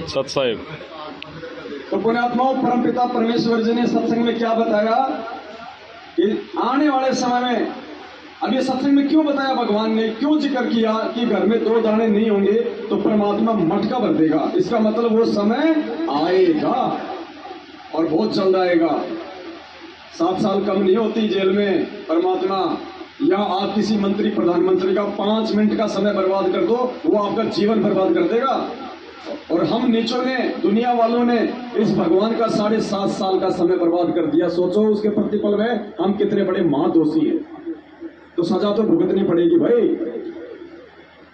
सत साहिब। तो पुण्यात्माओं, परमपिता परमेश्वर जी ने सत्संग में क्या बताया कि आने वाले समय में, अब ये सत्संग में क्यों बताया भगवान ने, क्यों जिक्र किया कि घर में 2 दाने नहीं होंगे तो परमात्मा मटका भर देगा। इसका मतलब वो समय आएगा और बहुत जल्द आएगा। 7 साल कम नहीं होती जेल में परमात्मा, या आप किसी मंत्री प्रधानमंत्री का 5 मिनट का समय बर्बाद कर दो, वो आपका जीवन बर्बाद कर देगा। और हम नीचों ने, दुनिया वालों ने इस भगवान का 7.5 साल का समय बर्बाद कर दिया। सोचो उसके प्रतिपल में हम कितने बड़े महादोषी हैं। तो सजा तो भुगतनी पड़ेगी भाई।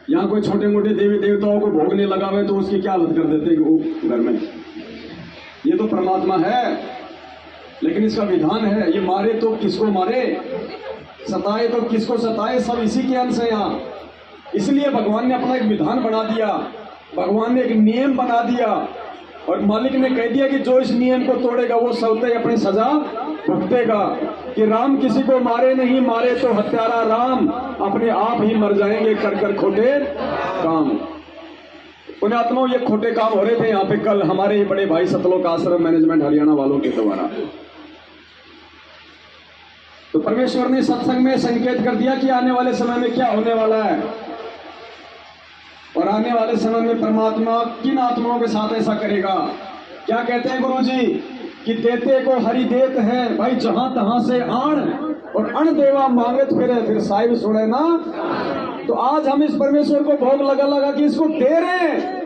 यहाँ कोई छोटे मोटे देवी देवताओं को भोगने लगा हुए तो उसकी क्या हालत कर देते हैं घर में। ये तो परमात्मा है, लेकिन इसका विधान है, ये मारे तो किसको मारे, सताए तो किसको सताए, सब इसी के अंश है यहाँ। इसलिए भगवान ने अपना एक विधान बना दिया, भगवान ने एक नियम बना दिया, और मालिक ने कह दिया कि जो इस नियम को तोड़ेगा वो स्वतः ही अपनी सजा भुगतेगा। कि राम किसी को मारे नहीं, मारे तो हत्यारा राम, अपने आप ही मर जाएंगे कर कर खोटे काम। पुण्यात्माओं, ये खोटे काम हो रहे थे यहाँ पे कल हमारे ही बड़े भाई सतलोक आश्रम मैनेजमेंट हरियाणा वालों के द्वारा। तो परमेश्वर ने सत्संग में संकेत कर दिया कि आने वाले समय में क्या होने वाला है, और आने वाले समय में परमात्मा किन आत्माओं के साथ ऐसा करेगा। क्या कहते हैं गुरु जी कि देते को हरि देत है, भाई जहां तहां से आण, और अण देवा मांगत फिरे, फिर साहिब सुने ना। तो आज हम इस परमेश्वर को भोग लगा लगा कि इसको दे रहे हैं।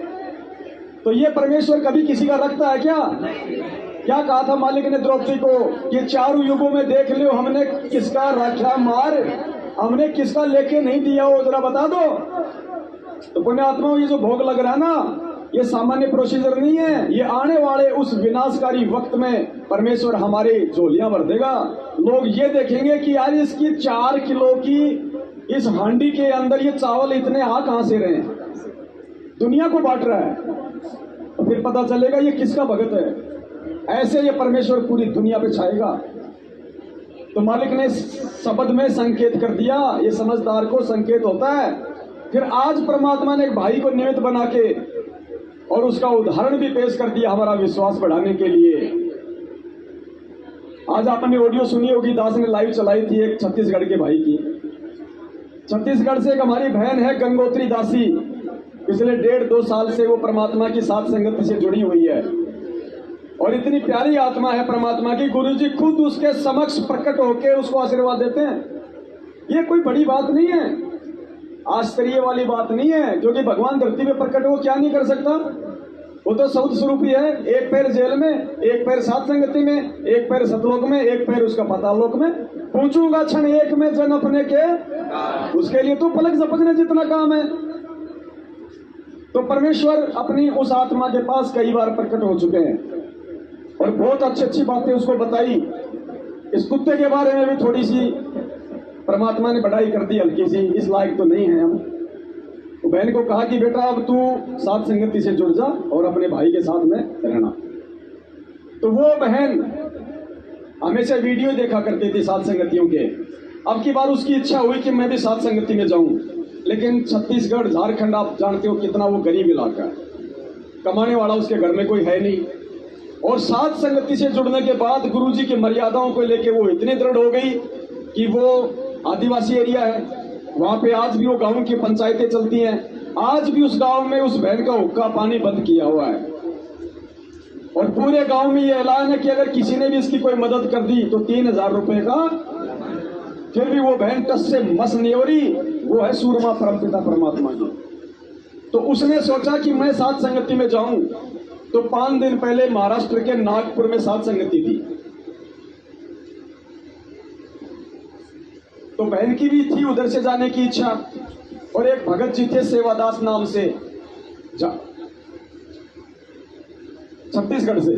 तो ये परमेश्वर कभी किसी का रखता है क्या? क्या कहा था मालिक ने द्रौपदी को कि 4 युगों में देख लो हमने किसका रखा मार, हमने किसका लेके नहीं दिया, वो जरा बता दो। तो पुण्यात्माओं, ये जो भोग लग रहा है ना, ये सामान्य प्रोसीजर नहीं है। ये आने वाले उस विनाशकारी वक्त में परमेश्वर हमारी झोलियां भर देगा। लोग ये देखेंगे कि यार इसकी 4 किलो की इस हांडी के अंदर ये चावल इतने आ कहां से रहे हैं, दुनिया को बांट रहा है। तो फिर पता चलेगा ये किसका भगत है। ऐसे ये परमेश्वर पूरी दुनिया पे छाएगा। तो मालिक ने शब्द में संकेत कर दिया, ये समझदार को संकेत होता है। फिर आज परमात्मा ने एक भाई को निमित्त बना के और उसका उदाहरण भी पेश कर दिया हमारा विश्वास बढ़ाने के लिए। आज आपने ऑडियो सुनी होगी, दास ने लाइव चलाई थी एक छत्तीसगढ़ के भाई की। छत्तीसगढ़ से एक हमारी बहन है गंगोत्री दासी, पिछले 1.5-2 साल से वो परमात्मा की साथ संगति से जुड़ी हुई है, और इतनी प्यारी आत्मा है परमात्मा की, गुरुजी खुद उसके समक्ष प्रकट होकर उसको आशीर्वाद देते हैं। ये कोई बड़ी बात नहीं है, आश्चर्य वाली बात नहीं है, क्योंकि भगवान धरती पे प्रकट हो क्या नहीं कर सकता। वो तो सौद स्वरूप ही है। एक पैर जेल में, एक पैर सात संगति में, एक पैर सतलोक में, एक पैर उसका पातालोक में। पूछूंगा क्षण एक में जन अपने के, उसके लिए तो पलक झपकने जितना काम है। तो परमेश्वर अपनी उस आत्मा के पास कई बार प्रकट हो चुके हैं और बहुत अच्छी अच्छी बातें उसको बताई। इस कुत्ते के बारे में भी थोड़ी सी परमात्मा ने बढ़ाई कर दी, हल्की सी, इस लायक तो नहीं है हम। तो बहन को कहा कि बेटा अब तू साथ संगति से जुड़ जा और अपने भाई के साथ में रहना। तो वो बहन हमेशा वीडियो देखा करती थी साथ संगतियों के। अब की बार उसकी इच्छा हुई कि मैं भी साथ संगति में जाऊं, लेकिन छत्तीसगढ़ झारखंड आप जानते हो कितना वो गरीब इलाका है, कमाने वाला उसके घर में कोई है नहीं। और साथ संगति से जुड़ने के बाद गुरुजी की मर्यादाओं को लेकर वो इतनी दृढ़ हो गई कि वो आदिवासी एरिया है, वहां पे आज भी वो गांव की पंचायतें चलती हैं। आज भी उस गांव में उस बहन का हुक्का पानी बंद किया हुआ है, और पूरे गांव में ये ऐलान है कि अगर किसी ने भी इसकी कोई मदद कर दी तो 3000 रुपए का। फिर भी वो बहन टस से मस नहीं हो रही, वो है सूरमा परमपिता परमात्मा की। तो उसने सोचा कि मैं साथ संगति में जाऊं। तो 5 दिन पहले महाराष्ट्र के नागपुर में साथ संगति थी। तो बहन की भी थी उधर से जाने की इच्छा, और एक भगत जी थे सेवादास नाम से छत्तीसगढ़ से।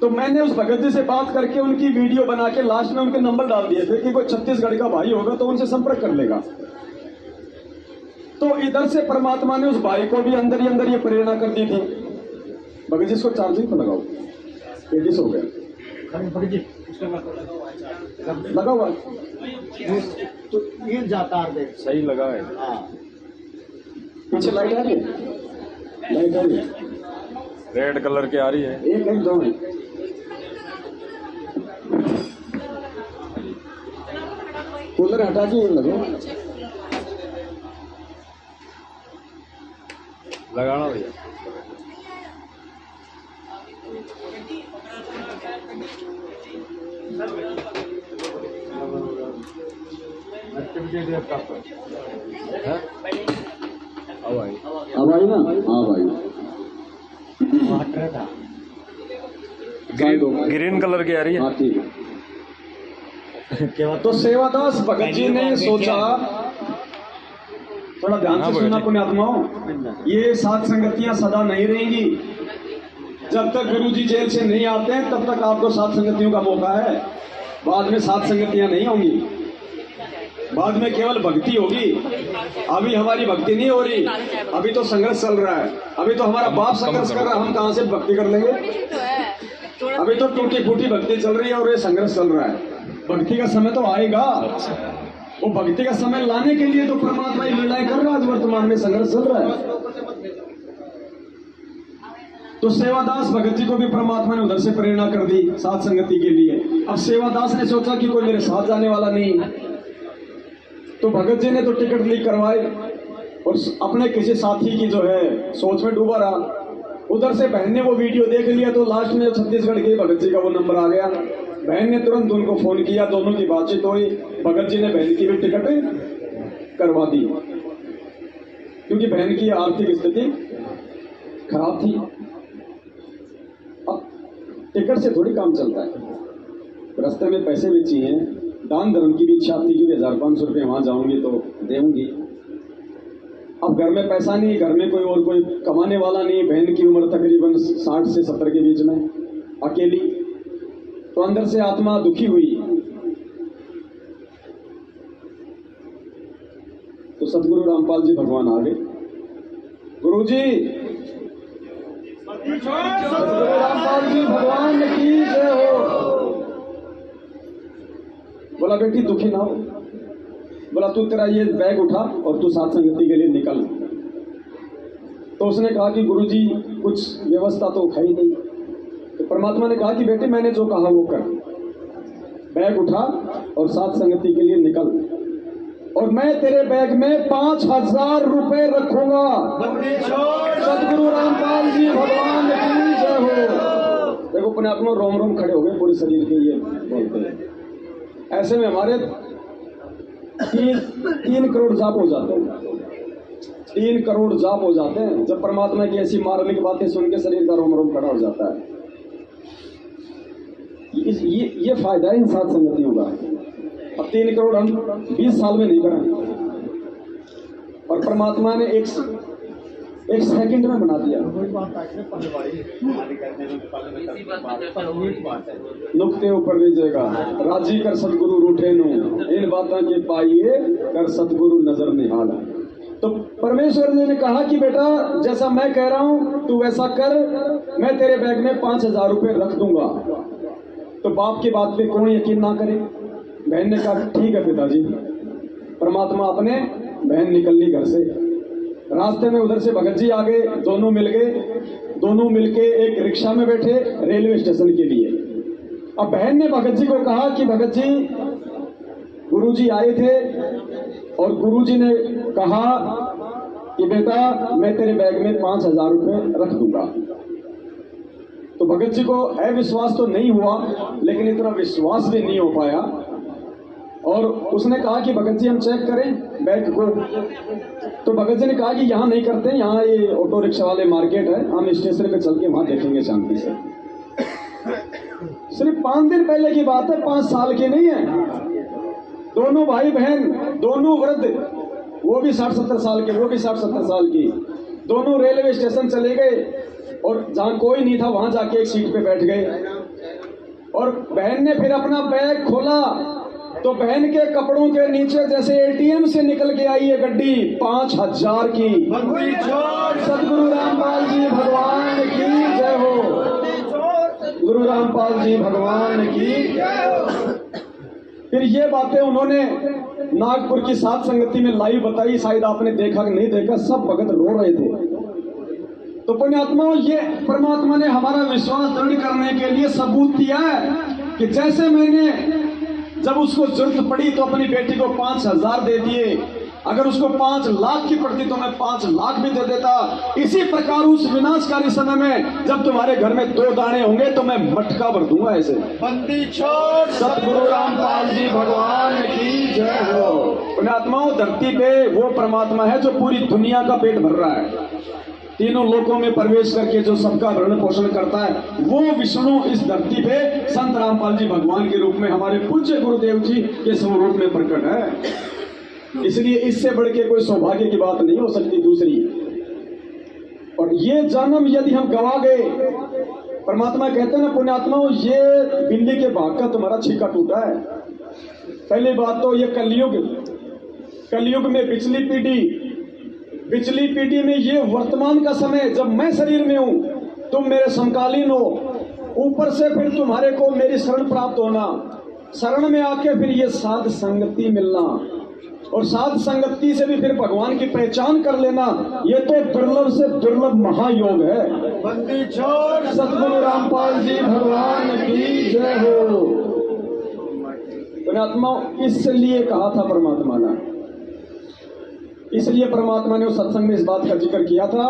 तो मैंने उस भगत जी से बात करके उनकी वीडियो बना के लास्ट में उनके नंबर डाल दिए थे कि कोई छत्तीसगढ़ का भाई होगा तो उनसे संपर्क कर लेगा। तो इधर से परमात्मा ने उस भाई को भी अंदर ही अंदर ये प्रेरणा कर दी थी, भगत जी इसको चार्जिंग पर लगाओ, 80 हो गया लगा हुआ तो ये जाता है, सही लगा है। हाँ पीछे लाइट आ रही है, लाइट आ रही है, रेड कलर की आ रही है। एक एक दो है। कूलर हटा के लगो, लगाना भैया। अब आई ना, हाँ भाई ग्रीन कलर की आ रही है। हाँ ठीक है। तो सेवादास भगत जी ने सोचा, थोड़ा ध्यान से सुनना पुण्यात्माओं, ये सात संगतियां सदा नहीं रहेंगी। जब तक गुरुजी जेल से नहीं आते हैं तब तक आपको सात संगतियों का मौका है। बाद में सात संगतियां नहीं होंगी, बाद में केवल भक्ति होगी। अभी हमारी भक्ति नहीं हो रही, अभी तो संघर्ष चल रहा है। अभी तो हमारा बाप संघर्ष कर रहा है, हम कहां से भक्ति कर लेंगे। अभी तो टूटी फूटी भक्ति चल रही है और ये संघर्ष चल रहा है। भक्ति का समय तो आएगा, वो भक्ति का समय लाने के लिए तो परमात्मा ही लड़ाई कर रहा है। आज वर्तमान में संघर्ष चल रहा है। तो सेवादास भगत जी को भी परमात्मा ने उधर से प्रेरणा कर दी सात संगति के लिए। अब सेवादास ने सोचा कि कोई मेरे साथ जाने वाला नहीं, तो भगत जी ने तो टिकट लीक करवाई और अपने किसी साथी की जो है सोच में डूबा रहा। उधर से बहन ने वो वीडियो देख लिया, तो लास्ट में छत्तीसगढ़ के भगत जी का वो नंबर आ गया। बहन ने तुरंत उनको फोन किया, दोनों की बातचीत हुई। भगत जी ने बहन की भी टिकट करवा दी, क्योंकि बहन की आर्थिक स्थिति खराब थी। अब टिकट से थोड़ी काम चलता है, रास्ते में पैसे भी चाहिए। दान धर्म की भी इच्छा थी, क्योंकि 1500 रुपये वहां जाऊंगी तो देऊंगी। अब घर में पैसा नहीं, घर में कोई कमाने वाला नहीं। बहन की उम्र तकरीबन 60 से 70 के बीच में, अकेली। तो अंदर से आत्मा दुखी हुई। तो सदगुरु रामपाल जी भगवान आ गए। गुरु जी, सदगुरु रामपाल जी भगवान की जय हो। बोला बेटी दुखी ना हो। बोला तू तेरा ये बैग उठा और तू सात संगति के लिए निकल। तो उसने कहा कि गुरुजी कुछ व्यवस्था तो है ही नहीं। तो परमात्मा ने कहा कि बेटे मैंने जो कहा वो कर, बैग उठा और सात संगति के लिए निकल, और मैं तेरे बैग में 5000 रुपए रखूंगा। सदगुरु रामपाल जी भगवान की जय हो। देखो पुण्यात्मा रोम रोम खड़े हो गए पूरे शरीर के, ये बोलते हैं। ऐसे में हमारे 3 करोड़ जाप हो जाते हैं, 3 करोड़ जाप हो जाते हैं जब परमात्मा की ऐसी मार्मिक बातें सुन के शरीर का रोम रोम खड़ा हो जाता है। ये फायदा है इन सात संगतियों का। अब 3 करोड़ हम 20 साल में नहीं बनाए, और परमात्मा ने एक सेकंड में बना दिया। नुक्ते ऊपर लीजिएगा, राजी कर सतगुरु रूठे नु, इन बातों के पाइए कर सतगुरु नजर निहाल। तो परमेश्वर जी ने कहा कि बेटा जैसा मैं कह रहा हूं तू वैसा कर, मैं तेरे बैग में 5000 रुपए रख दूंगा। तो बाप की बात पे कौन यकीन ना करे। बहन ने कहा ठीक है पिताजी। परमात्मा अपने, बहन निकल ली घर से। रास्ते में उधर से भगत जी आ गए, दोनों मिल गए। दोनों मिलके एक रिक्शा में बैठे रेलवे स्टेशन के लिए। अब बहन ने भगत जी को कहा कि भगत जी गुरुजी आए थे और गुरुजी ने कहा कि बेटा मैं तेरे बैग में 5000 रुपए रख दूंगा। तो भगत जी को अविश्वास तो नहीं हुआ, लेकिन इतना विश्वास भी नहीं हो पाया। और उसने कहा कि भगत जी हम चेक करें बैग को। तो भगत जी ने कहा कि यहाँ नहीं करते, यहाँ ये ऑटो रिक्शा वाले मार्केट है, हम स्टेशन पे चल के वहां देखेंगे शांति से। सिर्फ 5 दिन पहले की बात है, 5 साल की नहीं है। दोनों भाई बहन, दोनों वृद्ध, वो भी 60-70 साल के, वो भी 60-70 साल की, दोनों रेलवे स्टेशन चले गए और जहां कोई नहीं था वहां जाके एक सीट पे बैठ गए। और बहन ने फिर अपना बैग खोला तो बहन के कपड़ों के नीचे जैसे एटीएम से निकल के आई है गड्डी 5000 की। सदगुरु रामपाल जी भगवान की जय हो। गुरु रामपाल जी भगवान की। फिर ये बातें उन्होंने नागपुर की सात संगति में लाइव बताई, शायद आपने देखा कि नहीं देखा, सब भगत रो रहे थे। तो पुण्यात्माओं, ये परमात्मा ने हमारा विश्वास दृढ़ करने के लिए सबूत दिया है कि जैसे मैंने जब उसको जरूरत पड़ी तो अपनी बेटी को 5,000 दे दिए, अगर उसको 5 लाख की पड़ती तो मैं 5 लाख भी दे देता। इसी प्रकार उस विनाशकारी समय में जब तुम्हारे घर में 2 दाने होंगे तो मैं मटका भर दूंगा ऐसे। बंदी छोड़ सतगुरु रामपाल जी भगवान की जय हो। पुण्यात्माओं, धरती पे वो परमात्मा है जो पूरी दुनिया का पेट भर रहा है, तीनों लोकों में प्रवेश करके जो सबका भरण पोषण करता है, वो विष्णु इस धरती पे संत रामपाल जी भगवान के रूप में हमारे पूज्य गुरुदेव जी के स्वरूप में प्रकट है। इसलिए इससे बढ़ के कोई सौभाग्य की बात नहीं हो सकती दूसरी। और ये जन्म यदि हम गवा गए, परमात्मा कहते हैं ना पुण्यात्माओं, ये बिल्ली के भाग का तुम्हारा छिक्का टूटा है। पहली बात तो ये कलयुग में पिछली पीढ़ी में ये वर्तमान का समय जब मैं शरीर में हूं, तुम मेरे समकालीन हो, ऊपर से फिर तुम्हारे को मेरी शरण प्राप्त होना, शरण में आके फिर ये साध संगति मिलना, और साध संगति से भी फिर भगवान की पहचान कर लेना, ये तो दुर्लभ से दुर्लभ महायोग है। बंदी छोड़ सतगुरु रामपाल जी भगवान की जय हो। पुण्यात्मा, इसलिए कहा था परमात्मा ने, इसलिए परमात्मा ने उस सत्संग में इस बात का जिक्र किया था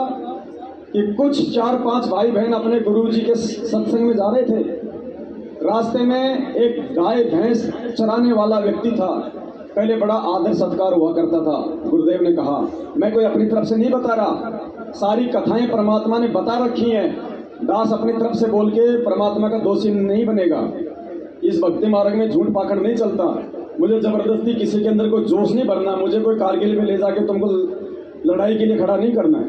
कि कुछ 4-5 भाई बहन अपने गुरु जी के सत्संग में जा रहे थे। रास्ते में एक गाय भैंस चराने वाला व्यक्ति था। पहले बड़ा आदर सत्कार हुआ करता था। गुरुदेव ने कहा, मैं कोई अपनी तरफ से नहीं बता रहा, सारी कथाएं परमात्मा ने बता रखी हैं। दास अपनी तरफ से बोल के परमात्मा का दोषी नहीं बनेगा। इस भक्ति मार्ग में झूठ पाखंड नहीं चलता। मुझे जबरदस्ती किसी के अंदर कोई जोश नहीं भरना, मुझे कोई कारगिल में ले जाके तुमको लड़ाई के लिए खड़ा नहीं करना है।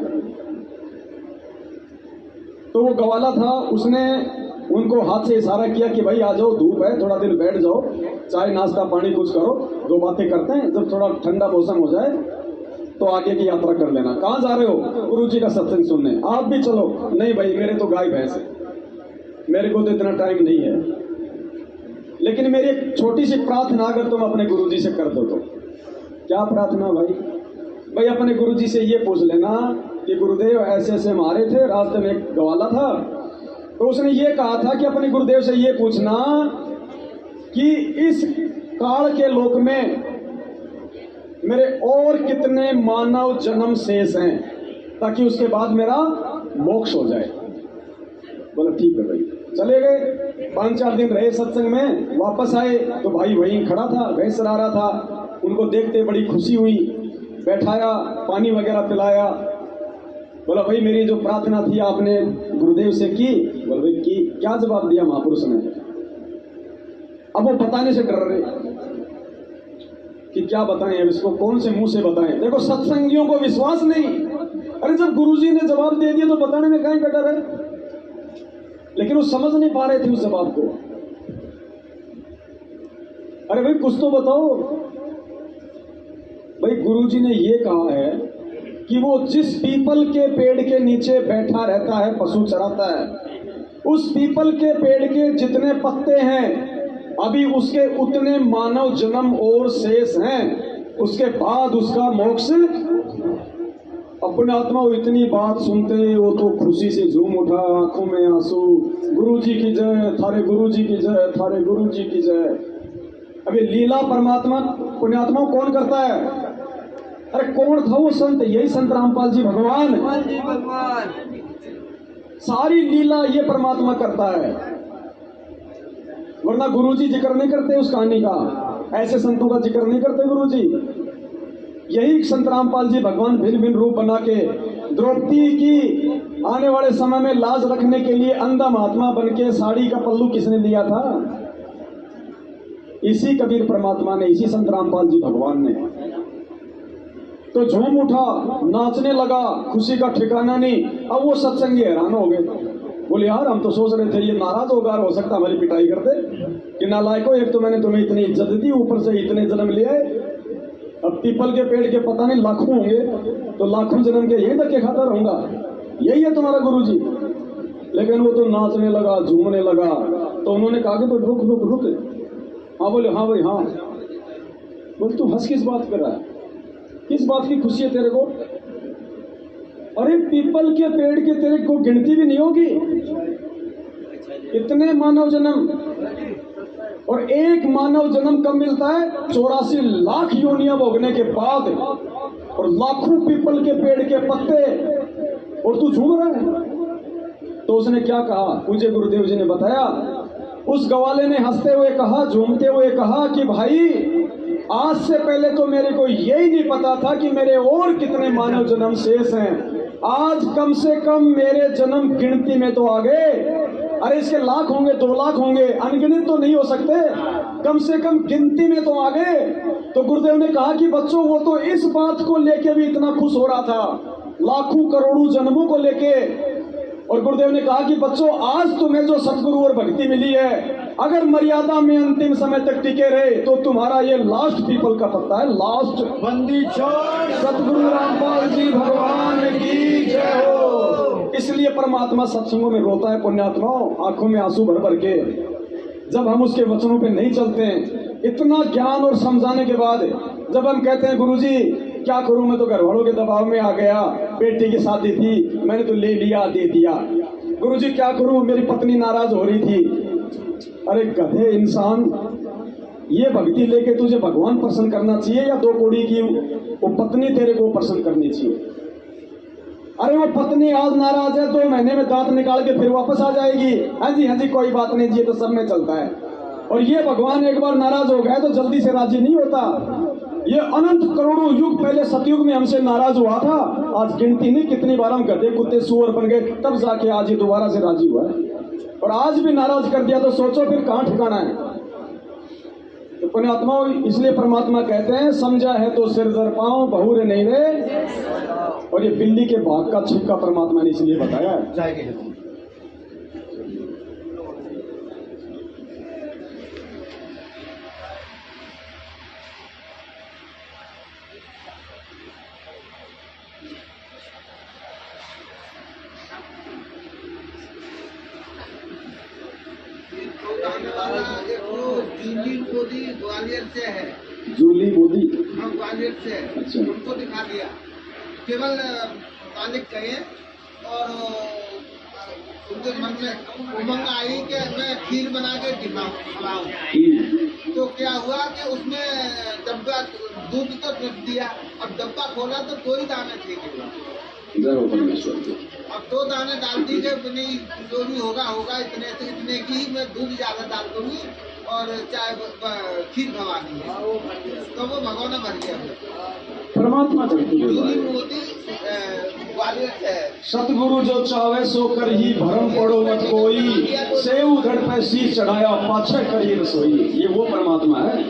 तो वो गवाला था, उसने उनको हाथ से इशारा किया कि भाई आ जाओ, धूप है, थोड़ा देर बैठ जाओ, चाय नाश्ता पानी कुछ करो, 2 बातें करते हैं, जब थोड़ा ठंडा मौसम हो जाए तो आगे की यात्रा कर लेना। कहाँ जा रहे हो? गुरु जी का सत्संग सुनने। आप भी चलो। नहीं भाई, मेरे तो गाय भैंस है, मेरे को तो इतना टाइम नहीं है, लेकिन मेरी एक छोटी सी प्रार्थना अगर तुम अपने गुरु जी से कर दो तो। क्या प्रार्थना भाई? भाई अपने गुरु जी से ये पूछ लेना कि गुरुदेव ऐसे ऐसे मारे थे, रास्ते में एक गवाला था, तो उसने ये कहा था कि अपने गुरुदेव से ये पूछना कि इस काल के लोक में मेरे और कितने मानव जन्म शेष हैं, ताकि उसके बाद मेरा मोक्ष हो जाए। बोला ठीक है भाई। चले गए, 5-4 दिन रहे सत्संग में, वापस आए तो भाई वहीं खड़ा था, भैंस चरा रहा था। उनको देखते बड़ी खुशी हुई, बैठाया, पानी वगैरह पिलाया। बोला भाई मेरी जो प्रार्थना थी आपने गुरुदेव से की? बोला भाई की। क्या जवाब दिया महापुरुष ने? अब वो बताने से डर रहे कि क्या बताएं, अब इसको कौन से मुंह से बताएं। देखो सत्संगियों को विश्वास नहीं। अरे जब गुरुजी ने जवाब दे दिया तो बताने में कहीं का डर है? लेकिन वो समझ नहीं पा रहे थे उस जवाब को। अरे भाई कुछ तो बताओ। भाई गुरुजी ने ये कहा है कि वो जिस पीपल के पेड़ के नीचे बैठा रहता है, पशु चराता है, उस पीपल के पेड़ के जितने पत्ते हैं अभी उसके उतने मानव जन्म और शेष हैं, उसके बाद उसका मोक्ष। अपने आत्मा वो इतनी बात सुनते वो तो खुशी से झूम उठा, आंखों में आंसू। गुरुजी की जय, थारे गुरुजी की जय, थारे गुरुजी की जय। अभी लीला परमात्मा पुण्यात्मा कौन करता है? अरे कौन था वो संत? यही संत रामपाल जी भगवान। सारी लीला ये परमात्मा करता है, वरना गुरुजी जिक्र नहीं करते उस कहानी का, ऐसे संतों का जिक्र नहीं करते गुरुजी। यही संत रामपाल जी भगवान भिन्न भिन्न रूप बना के द्रौपदी की आने वाले समय में लाज रखने के लिए अंधा महात्मा बन के साड़ी का पल्लू किसने लिया था? इसी कबीर परमात्मा ने, इसी संत रामपाल जी भगवान ने। तो झूम उठा, नाचने लगा, खुशी का ठिकाना नहीं। अब वो सत्संगी हैरान हो गए, बोले यार हम तो सोच रहे थे ये नाराज होगा, हो सकता हमारी पिटाई कर दे कि नालायको, एक तो मैंने तुम्हें इतनी इज्जत दी, ऊपर से इतने जन्म लिए। अब पीपल के पेड़ के पता नहीं लाखों होंगे, तो लाखों जन्म के यही धक्के खाता रहूंगा, यही है तुम्हारा गुरुजी। लेकिन वो तो नाचने लगा, झूमने लगा। तो उन्होंने कहा कि तो रुक रुक रुक। हाँ बोले हाँ भाई हाँ। बोल तू हंस किस बात कर रहा है, किस बात की खुशी है तेरे को? अरे पीपल के पेड़ के तेरे को गिनती भी नहीं होगी, इतने मानव जन्म, और एक मानव जन्म कब मिलता है? 84 लाख योनियां भोगने के बाद, और लाखों पीपल के पेड़ के पत्ते, और तू झूम रहा है। तो उसने क्या कहा, पूज्य गुरुदेव जी ने बताया, उस गवाले ने हंसते हुए कहा, झूमते हुए कहा कि भाई आज से पहले तो मेरे को यही नहीं पता था कि मेरे और कितने मानव जन्म शेष हैं, आज कम से कम मेरे जन्म गिनती में तो आ गए। अरे इसके लाख होंगे, 2 लाख होंगे, अनगिनत तो नहीं हो सकते, कम से कम गिनती में तो आ गए। तो गुरुदेव ने कहा कि बच्चों वो तो इस बात को लेके भी इतना खुश हो रहा था, लाखों करोड़ों जन्मों को लेके। और गुरुदेव ने कहा कि बच्चों आज तुम्हें जो सदगुरु और भक्ति मिली है, अगर मर्यादा में अंतिम समय तक टिके रहे तो तुम्हारा ये लास्ट पीपल का पत्ता है, लास्ट। बंदी छोड़। सतगुरु रामपाल जी भगवान की जय हो। इसलिए परमात्मा सत्संगों में रोता है पुण्यात्माओं, आंखों में आंसू भर भर के, जब हम उसके वचनों पे नहीं चलते हैं। इतना ज्ञान और समझाने के बाद जब हम कहते हैं गुरुजी क्या करूं, मैं तो घर वालों के दबाव में आ गया, बेटी की शादी थी, मैंने तो ले लिया, दे दिया। गुरुजी क्या करूं, मेरी पत्नी नाराज हो रही थी। अरे गधे इंसान, ये भक्ति लेके तुझे भगवान प्रसन्न करना चाहिए या 2 कौड़ी की वो पत्नी तेरे को प्रसन्न करनी चाहिए? अरे वो पत्नी आज नाराज है, 2 महीने में दांत निकाल के फिर वापस आ जाएगी, हाँ जी कोई बात नहीं जी, ये तो सब में चलता है। और ये भगवान एक बार नाराज हो गए तो जल्दी से राजी नहीं होता। ये अनंत करोड़ों युग पहले सतयुग में हमसे नाराज हुआ था, आज गिनती नहीं कितनी बार हम गधे कुत्ते सुअर बन गए, तब जाके आज ये दोबारा से राजी हुआ है। और आज भी नाराज कर दिया तो सोचो फिर कहां ठिकाना है। तो पुण्यात्माओं, इसलिए परमात्मा कहते हैं समझा है तो सिर दर पांव, बहुरे नहीं रे। और ये बिल्ली के भाग का छिक्का परमात्मा ने इसलिए बताया है। जूली मोदी ग्वालियर से है। जूली मोदी, हाँ ग्वालियर से है। अच्छा। उनको दिखा दिया, केवल मालिक कहे और उनके मन में उमंग आई कि मैं खीर बना के खिलाऊं। तो क्या हुआ कि उसमें डब्बा दूध तो रख दिया, अब डब्बा खोला तो 2 ही दाने थे अब 2 दाने डाल दी कि नहीं जो भी होगा इतने से इतने की मैं दूध ज्यादा डाल दूंगी और चाहे खीर खवानी है, तो वो भगवान भर गया। परमात्मा मोदी ग्वालियर से है। सतगुरु जो चावे सो कर ही भरम पड़ो मत कोई, सेव धड़ पे शीश चढ़ाया पाछे करी रसोई। ये वो परमात्मा है।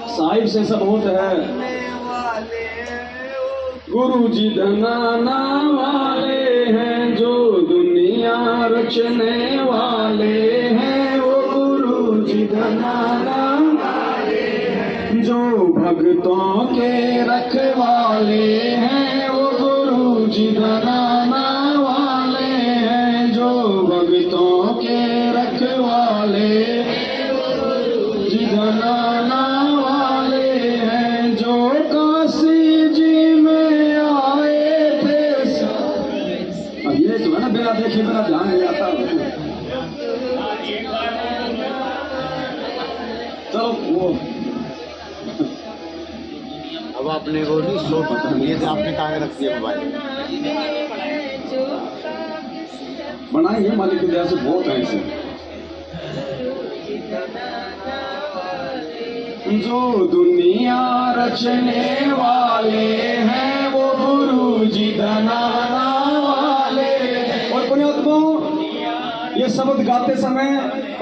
साहिब से सब होता है। गुरु जी धनाना वाले हैं, जो दुनिया रचने वाले हैं, वो गुरु जी धनाना वाले हैं, जो भक्तों के रखवाले हैं, वो गुरु जी धनाना वाले हैं, जो भक्तों के रखवाले हैं, वो गुरु जी धनाना वाले हैं, जो काशी जी में आए थे। अब ये जो है ना बिना देखे बिना ध्यान नहीं आता। चलो वो अब आपने वो नहीं सो ये तो आपने कहाँ रख दिया मोबाइल? बनाएंगे मालिक की दया से, बहुत है इसे। जो दुनिया रचने वाले हैं, वो गुरु जी धनाना वाले। और पुण्यात्माओं, ये शब्द गाते समय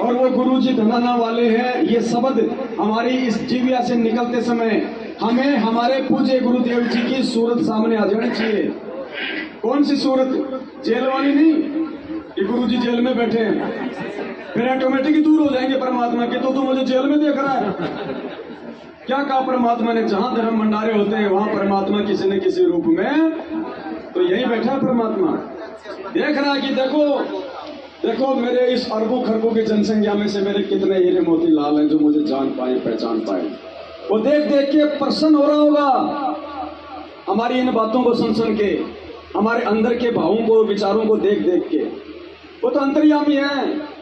और वो गुरु जी धनाना वाले हैं, ये शब्द हमारी इस जीविया से निकलते समय हमें हमारे पूज्य गुरुदेव जी की सूरत सामने आ जानी चाहिए। कौन सी सूरत? जेल वाली नहीं कि गुरु जी जेल में बैठे हैं, फिर ऑटोमेटिक ही दूर हो जाएंगे परमात्मा के, तो मुझे जेल में देख रहा है। क्या कहा परमात्मा ने? जहां धर्म भंडारे होते हैं वहां परमात्मा किसी न किसी रूप में, तो यही बैठा है परमात्मा, देख रहा है कि देखो देखो मेरे इस अरबों खरबों की जनसंख्या में से मेरे कितने हीरे मोती लाल हैं जो मुझे जान पाए पहचान पाए। वो देख देख के प्रसन्न हो रहा होगा हमारी इन बातों को सुन सुन के, हमारे अंदर के भावों को विचारों को देख देख के। वो तो अंतर्यामी है।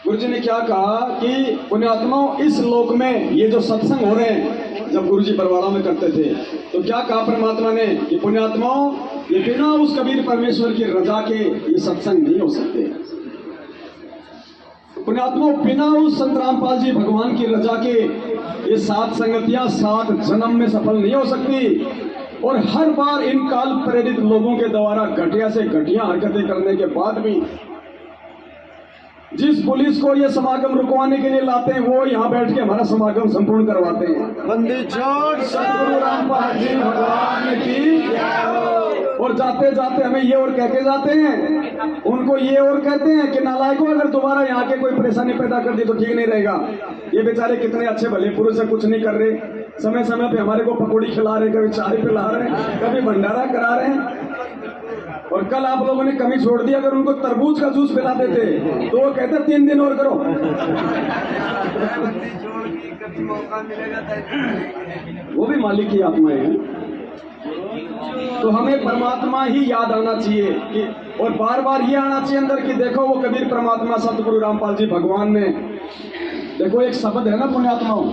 गुरु जी ने क्या कहा कि पुण्यात्माओं इस लोक में ये जो सत्संग हो रहे हैं, जब गुरु जी बरवाड़ा में करते थे तो क्या कहा परमात्मा ने कि पुण्यात्माओं ये बिना उस कबीर परमेश्वर की रजा के ये सत्संग नहीं हो सकते। पुण्यात्माओं बिना उस संत रामपाल जी भगवान की रजा के ये 7 संगतियां 7 जन्म में सफल नहीं हो सकती। और हर बार इन काल प्रेरित लोगों के द्वारा घटिया से घटिया हरकतें करने के बाद भी जिस पुलिस को ये समागम रुकवाने के लिए लाते हैं वो यहाँ बैठ के हमारा समागम संपूर्ण करवाते हैं। वंदे जोड़ सतगुरु रामपाल जी भगवान की। और जाते जाते हमें ये और कह के जाते हैं, उनको ये और कहते हैं कि नालायकों अगर दोबारा यहाँ के कोई परेशानी पैदा कर दी तो ठीक नहीं रहेगा। ये बेचारे कितने अच्छे भले पुरुष है, कुछ नहीं कर रहे, समय समय पे हमारे को पकौड़ी खिला रहे, कभी चाय पिला रहे, कभी भंडारा करा रहे हैं। और कल आप लोगों ने कमी छोड़ दी, अगर उनको तरबूज का जूस पिला देते तो वो कहते 3 दिन और करो। वो भी मालिक की आत्माएं हैं। तो हमें परमात्मा ही याद आना चाहिए कि, और बार बार ये आना चाहिए अंदर कि देखो वो कबीर परमात्मा सतगुरु रामपाल जी भगवान ने, देखो एक शब्द है ना पुण्यात्माओं,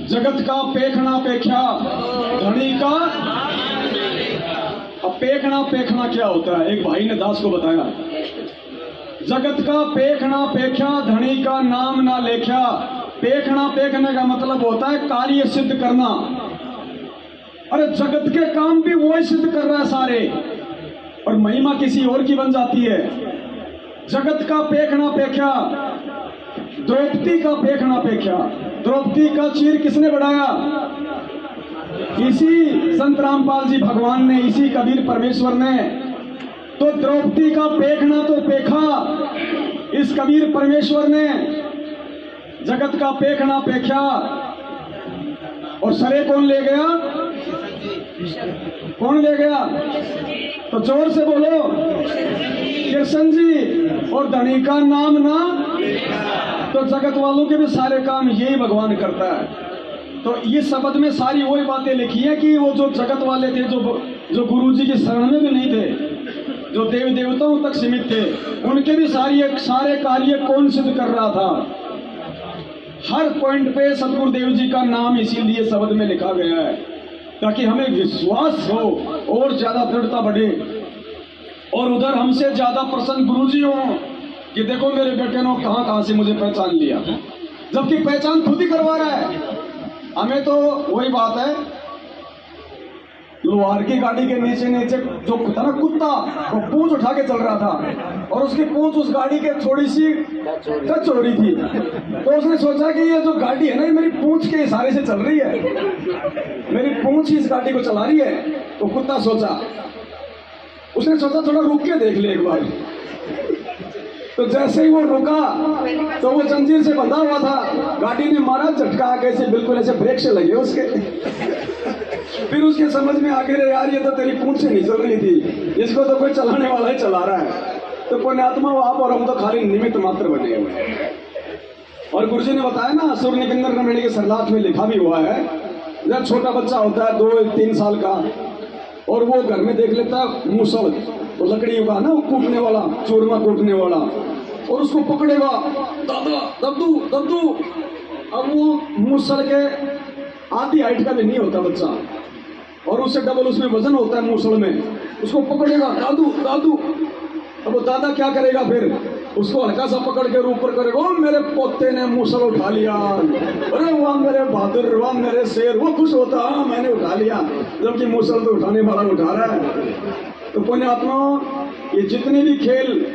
जगत का पेखना पेख्या धनी का। अब पेखना पेखना क्या होता है, एक भाई ने दास को बताया, जगत का पेखना पेख्या धनी का नाम ना लेख्या। पेखना पेखने का मतलब होता है कार्य सिद्ध करना। अरे जगत के काम भी वो ही सिद्ध कर रहा है सारे, और महिमा किसी और की बन जाती है। जगत का पेखना पेख्या, द्रौपदी का पेखना पेख्या। द्रौपदी का चीर किसने बढ़ाया? इसी संत रामपाल जी भगवान ने, इसी कबीर परमेश्वर ने। तो द्रौपदी का पेखना तो पेखा इस कबीर परमेश्वर ने, जगत का पेखना पेख्या। और सरे कौन ले गया? कौन ले गया? तो जोर से बोलो, कृष्ण जी। और धनी का नाम ना, तो जगत वालों के भी सारे काम यही भगवान करता है। तो ये शब्द में सारी वही बातें लिखी है कि वो जो जगत वाले थे, जो गुरु जी की शरण में भी नहीं थे, जो देव देवताओं तक सीमित थे, उनके भी सारे कार्य कौन सिद्ध कर रहा था? हर पॉइंट पे सतगुरुदेव जी का नाम इसीलिए शब्द में लिखा गया है, ताकि हमें विश्वास हो और ज्यादा दृढ़ता बढ़े, और उधर हमसे ज्यादा प्रसन्न गुरुजी हो कि देखो मेरे बेटे ने कहां से मुझे पहचान लिया, जबकि पहचान खुद ही करवा रहा है हमें। तो वही बात है, लोहार की गाड़ी के नीचे नीचे जो था ना कुत्ता, वो पूंछ उठा के चल रहा था, और उसकी पूंछ उस गाड़ी के थोड़ी सी टच हो रही थी। तो उसने सोचा कि ये जो गाड़ी है ना, ये मेरी पूंछ के इशारे से चल रही है, मेरी पूंछ ही इस गाड़ी को चला रही है। तो कुत्ता सोचा, उसने सोचा थोड़ा रुक के देख ले एक बार। तो जैसे ही वो रुका तो वो जंजीर से बंधा हुआ था, गाड़ी ने मारा झटका, कैसे बिल्कुल ऐसे ब्रेक से लगे उसके। फिर उसके समझ में आ गया, यार ये तो तेरी पूंछ से नहीं चल रही थी, इसको तो कोई चलाने वाला ही चला रहा है। तो पुण्यात्मा आप और हम तो खाली निमित्त मात्र बने हुए हैं। और गुरुजी ने बताया ना, असुर निकंदर रमणी के सरलाथ में लिखा भी हुआ है, जब छोटा बच्चा होता है 2-3 साल का, और वो घर में देख लेता है मूसल, तो लकड़ी का ना वो कूटने वाला, चूरमा कूटने वाला, और उसको पकड़ेगा, दादा दब्दू दब्दू। अब वो मूसल के आधी हाइट का भी नहीं होता बच्चा, और उससे डबल उसमें वजन होता है मूसल में, उसको पकड़ेगा दादू दादू। अब वो दादा क्या करेगा, फिर उसको हल्का सा पकड़ के ऊपर करेगा, ओ मेरे पोते ने मूसल उठा लिया, अरे वाह मेरे बहादुर, वाह मेरे शेर। वो खुश होता, हाँ मैंने उठा लिया, जबकि मूसल तो उठाने वाला उठा रहा है। तो पुण्यात्मा, ये जितने भी खेल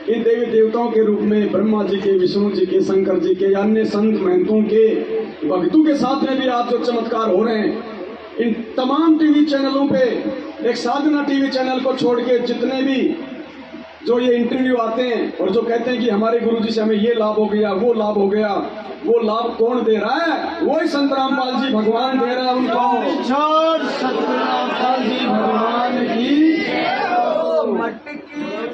इन देवी देवताओं के रूप में, ब्रह्मा जी के, विष्णु जी के, शंकर जी के, अन्य संत महंतों के, भक्तों के साथ में भी आज जो चमत्कार हो रहे हैं, इन तमाम टीवी चैनलों पे, एक साधना टीवी चैनल को छोड़ के जितने भी जो ये इंटरव्यू आते हैं और जो कहते हैं कि हमारे गुरुजी से हमें ये लाभ हो गया, वो लाभ हो गया, वो लाभ कौन दे रहा है? वही संत रामपाल जी भगवान दे रहा है उनको। संत रामपाल जी भगवान की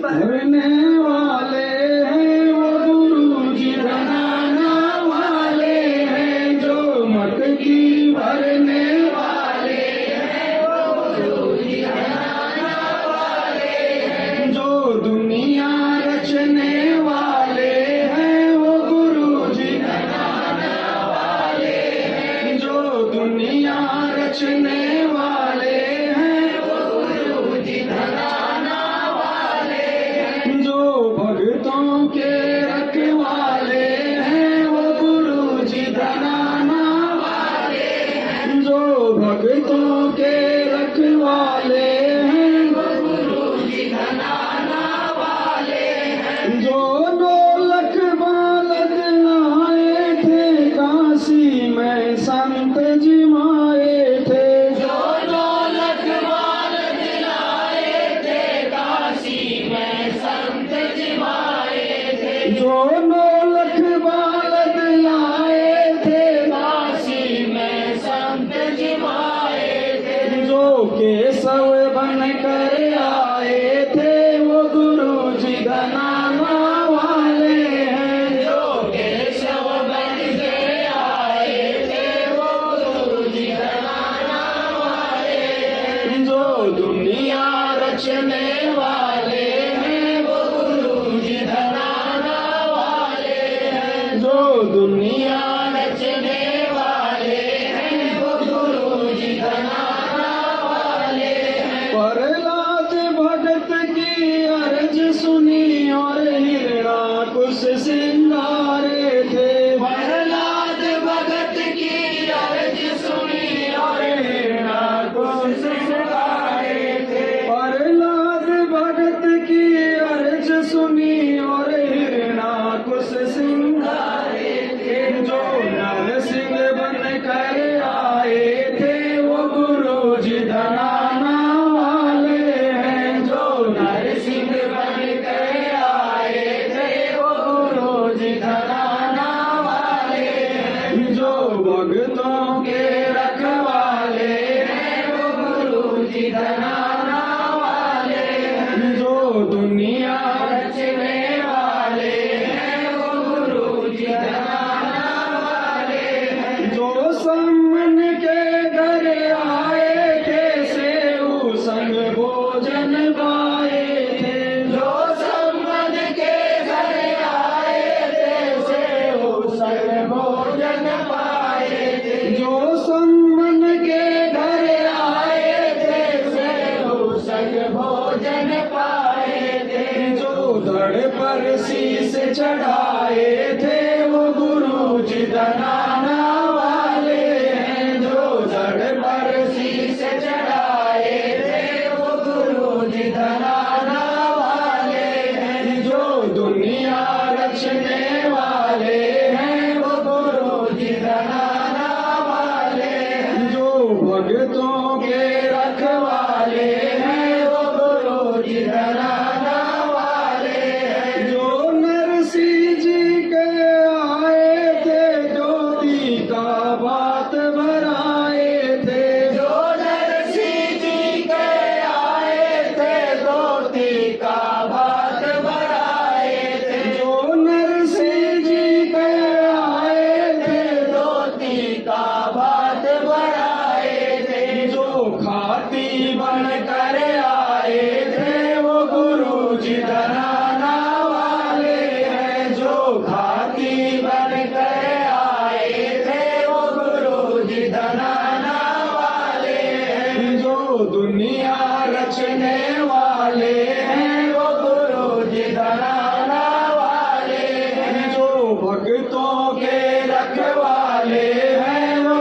भरने वाले हैं वो गुरु जी बनाना वाले हैं, जो मटकी भरने वाले हैं वो गुरु जी बनाना वाले हैं, जो दुनिया रचने वाले हैं वो गुरु जी बनाना वाले हैं, जो दुनिया रचने वाले हैं वो गुरु जी बनाना वाले हैं, जो भक्तों के रखवाले हैं वो गुरु जी बनाना वाले हैं, जो भक्तों के रखवाले हैं वो गुरु जी बनाना वाले हैं, जो ढोलक बालक लाए थे काशी में संत जी माए थे, जो ढोलक बालक लाए थे काशी में संत जी माए थे, जो ढोलक बालक लाए थे काशी में संत जी माए थे, जो केशव बन कर आए थे वो गुरु जी बनाना वाले हैं, जो केशव बन के आए थे वो गुरु जी बनाना वाले हैं, जो दुनिया रचने वाले हैं वो गुरु जी बनाना वाले हैं, जो दुनिया रचने वाले हैं वो गुरु जी बनाना वाले हैं। प्रहलाद भगत की अर्ज सुनी और हिरणाकुश सिंगारे थे, प्रहलाद भगत की अर्ज सुनी और हिरणाकुश सिंगारे थे, प्रहलाद भगत की अर्ज सुनी और हिरणाकुश सिंगारे थे, जो नरसिंह बन कर आए थे वो गुरु जी धनाना वाले हैं, जो नरसिंह बन कर आए थे वो गुरु जी धनाना वाले हैं, जो भक्तों के रखवाले हैं वो गुरु जी धनाना वाले हैं, जो दुनिया रचने वाले हैं वो गुरु जी धनाना वाले हैं, जो सम्मन के घर आए थे सेऊ संग भोजन पाए थे, जो सम्मन के घर आए थे सेऊ संग भोजन पाए थे, जो सम्मन के घर आए थे सेऊ संग भोजन पाए थे, जो धड़ पर शीश चढ़ाए थे वो गुरु जी धनाना वाले हैं, जो धड़ पर शीश चढ़ाए थे वो गुरु जी धनाना वाले हैं, जो दुनिया रचने वाले हैं वो गुरु जी धनाना वाले हैं, जो भक्तों के रखवाले हैं वो गुरु जी धनाना वाले हैं, जो नरसिंह जी के आए थे ज्योति का बात भराए थे, जो नरसिंह जी के आए थे ज्योति का बात भराए थे, जो नरसिंह जी के आए थे ज्योति का बात भराए थे, जो खाती बन कर आए थे वो गुरु जी धनाना वाले हैं, जो खाती बन कर आए थे वो गुरु जी धनाना वाले हैं, जो दुनिया रचने वाले हैं वो गुरु जी धनाना वाले हैं, जो भक्तों के रखवाले हैं वो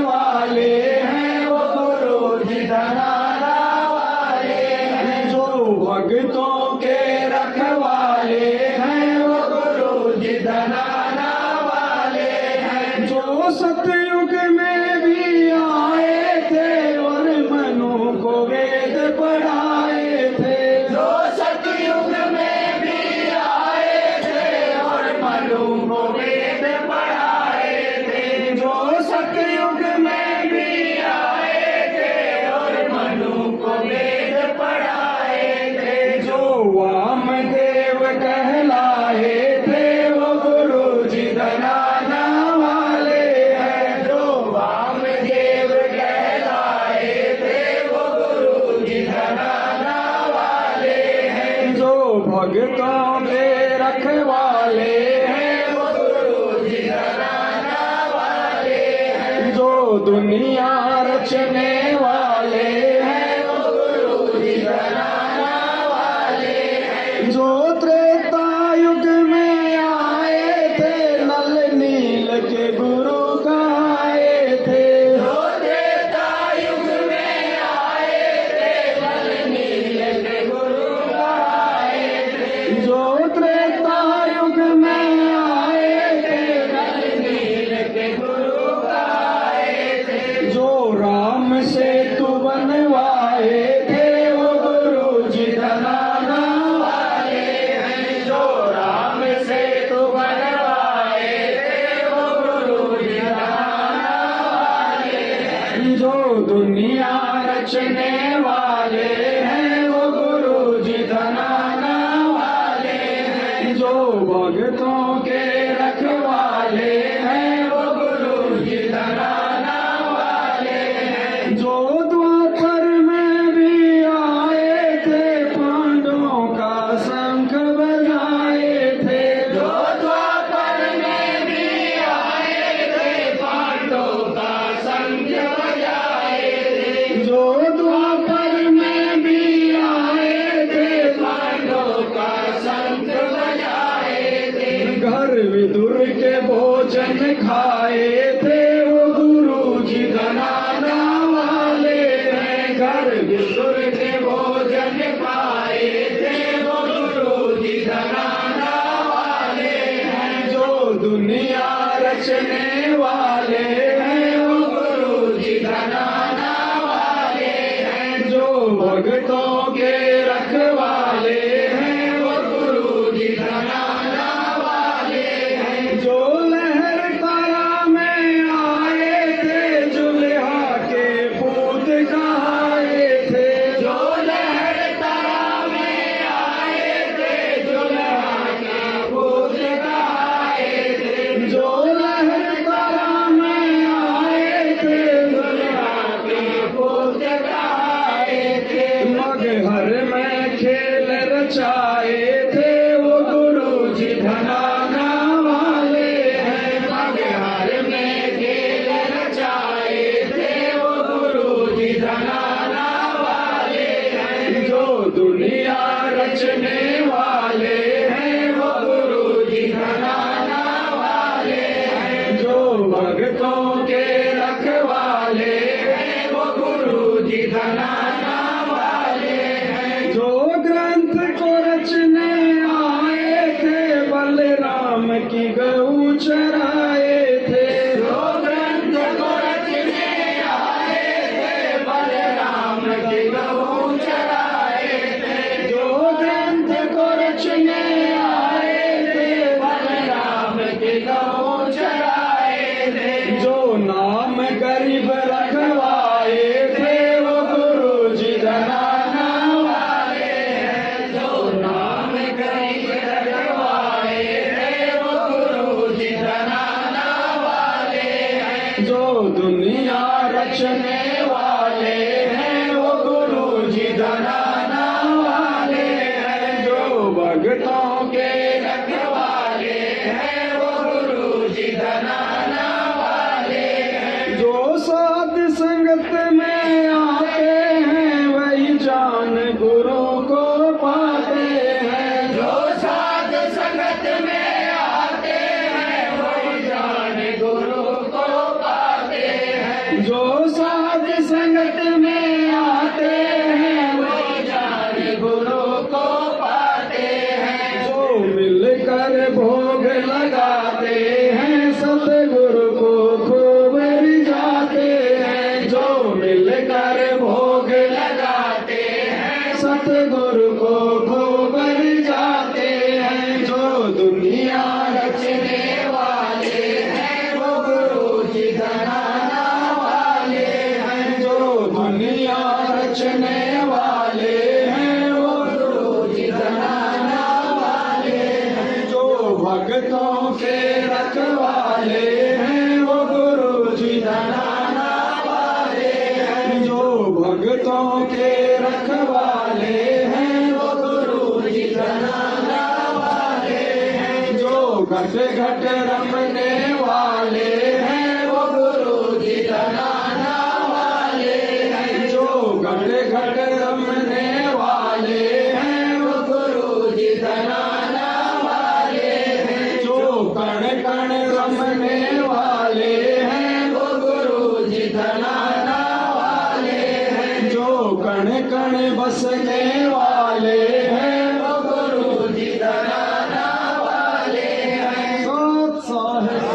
वाले हैं वो गुरु जी धनाना वाले हैं। जो भक्तों के रखवाले हैं वो गुरु जी धनाना वाले हैं। जो सतयुग में भी आए थे और मनु को वेद पढ़ाए थे। जो सतयुग में भी आए थे और मनु को वेद पढ़ाए थे। जो सतयुग में भी आए थे और मनु को वेद पढ़ाए थे। जो वामदेव कहलाए थे वो गुरु जी धनाना वाले हैं। जो वामदेव कहलाए थे वो गुरु जी धनाना वाले हैं। जो भक्तों के रखवाले हैं वो गुरु जी धनाना वाले हैं। जो दुनिया रचने वाले हैं वो गुरु जी धनाना वाले हैं। जो त्रेता युग में आए थे नल नील के गुरु कहाए थे। जो त्रेता युग में आए थे नल नील के गुरु कहाए थे। जो त्रेता युग में आए थे नल नील के गुरु कहाए थे। जो राम सेतु बनवाए थे वो गुरु जी धनाना वाले हैं। जो राम सेतु बनवाए थे वो गुरु जी धनाना वाले हैं। जो दुनिया रचने वाले हैं वो गुरु जी धनाना वाले हैं। जो भक्तों के रखवाले हैं वो गुरु जी धनाना वाले हैं। जो द्वापर में भी आए थे पांडवों का शंख बजाए थे। जो द्वापर में भी आए थे पांडवों का शंख बजाए थे। जो द्वापर में भी आए थे पांडवों का शंख बजाए थे। घर विदुर के भोजन खाए थे वो गुरु जी धनाना वाले हैं। घर विदुर के भोजन खाए थे वो गुरु जी धनाना वाले हैं। जो दुनिया रचने वाले हैं वो गुरु जी धनाना वाले हैं। जो भक्तों के रखवाले हैं वो गुरु जी धनाना वाले हैं। जो लहर तारा में आए थे जुल्हा के पूत कहाए थे। जो लहर तारा में आए थे जुल्हा के पूत कहाए थे। जो लहर तारा में आए थे जुल्हा के पूत कहाए थे। मगहर में खेल रचाए थे वो गुरु जी धनाना वाले हैं। मगहर में खेल रचाए थे वो गुरु जी धनाना वाले हैं। जो दुनिया रचने वाले हैं वो गुरु जी धनाना वाले हैं। जो भक्तों के रखवाले हैं वो गुरु जी धनाना वाले हैं। जो ग्रंथ को रचने आए थे बलराम की गऊ चराए थे। जो ग्रंथ को रचने आए थे बलराम की गऊ चराए थे। जो ग्रंथ को रचने आए थे बलराम की गऊ चराए थे। जो नाम गरीब रखवाए थे वो गुरु जी धनाना वाले हैं। जो नाम गरीब रखवाए थे वो गुरु जी धनाना वाले हैं। जो दुनिया रचने वाले हैं वो गुरु जी धनाना वाले हैं। जो भक्तों के रखवाले हैं वो गुरु जी धनाना वाले हैं। जो साध संगत में आते हैं वही जान गुरु को पाते हैं। जो साध संगत में आते हैं वही जान गुरु को पाते हैं। जो साध संगत में आते हैं वो जान गुरु को पाते हैं। जो मिलकर भोग लगाते हैं सतगुरु को खूब रिझाते हैं। जो मिलकर भोग लगाते हैं सतगुरु को खूब रिझाते हैं। जो दुनिया रचने वाले हैं वो गुरु जी धनाना वाले हैं। जो दुनिया रचने वाले हैं वो गुरु जी धनाना वाले हैं। जो भक्तों के रखवाले हैं वो गुरु जी धनाना वाले हैं। जो भक्तों के रखवाले हैं वो गुरु जी धनाना वाले हैं। जो घट घट रमने वाले हैं वो गुरु जी धनाना वाले हैं। जो घट घट रमने वाले हैं वो गुरु जी धनाना वाले हैं। जो कण कण रमने वाले हैं वो गुरु जी धनाना वाले हैं। जो कण कण बसने वाले हैं वो गुरु जी धनाना वाले हैं। सत साहिब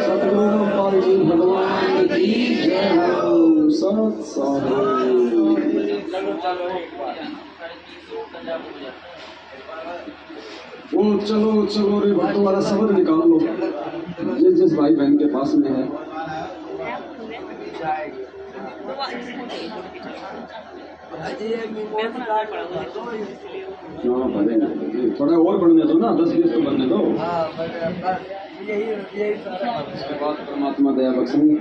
सतगुरु पालजी भगवान की जय हो। सत साहिब वो चलो चलो रे भक्तों वाला शब्द निकाल लो जिस जिस भाई बहन के पास में है। हाँ भरेंगे, थोड़ा और बढ़ने दो ना, 10-20 तो बनने दो। उसके बाद परमात्मा दया बख्शेंगे।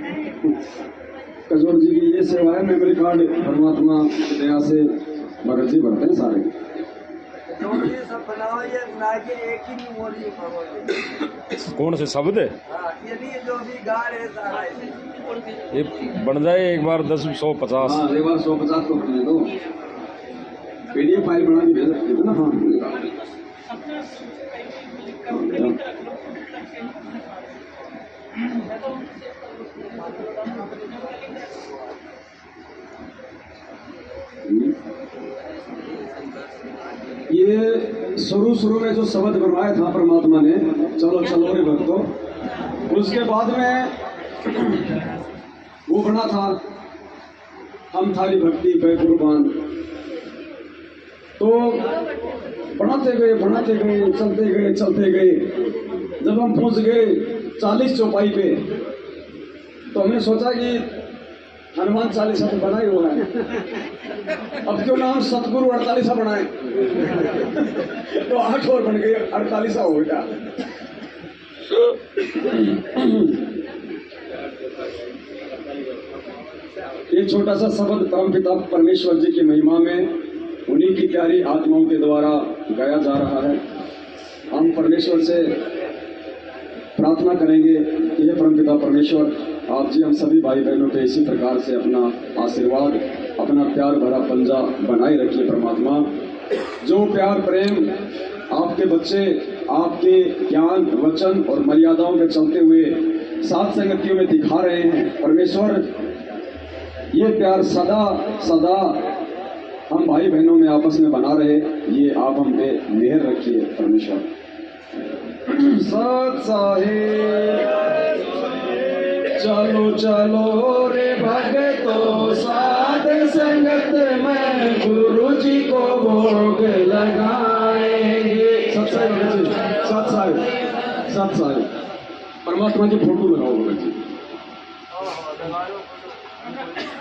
कजोर जी की ये सेवा है, मेमोरी कार्ड परमात्मा की दया से भगत जी भरते हैं सारे। सब बनाओ, ये ना के एक ही मेमोरी कौन से शब्द है ये नहीं जो भी गा रहे सारा ये बन जाए एक बार 10-150। हाँ एक बार 150 को करने दो। PDF फाइल बना के भेज सकते थे ना। ये शुरू में जो शब्द बनवाया था परमात्मा ने, चलो चलो रे भक्तों, उसके बाद में वो बना था हम थारी भक्ति पे कुर्बान। तो बढ़ाते गए चलते गए। जब हम पहुंच गए 40 चौपाई पे तो हमने सोचा कि हनुमान 40 तो बना ही हुआ है, अब क्यों ना हम सतगुरु 48 बनाए। तो 8 और बन गए, 48 हो गया। एक छोटा सा शब्द परमपिता परमेश्वर जी की महिमा में उन्हीं की प्यारी आत्माओं के द्वारा गाया जा रहा है। हम परमेश्वर से प्रार्थना करेंगे कि हे परमपिता परमेश्वर, आप जी हम सभी भाई बहनों पे इसी प्रकार से अपना आशीर्वाद, अपना प्यार भरा पंजा बनाए रखिए परमात्मा। जो प्यार प्रेम आपके बच्चे आपके ज्ञान वचन और मर्यादाओं में चलते हुए सात संगतियों में दिखा रहे हैं परमेश्वर, ये प्यार सदा सदा हम भाई बहनों में आपस में बना रहे, ये आप हम पे मेहर रखिए परमेश्वर। सत साहिब चलो चलो रे भक्तों साध संगत में गुरु जी को भोग लगाएंगे। सत साहिब परमात्मा की फोटो लगाओ भगत जी।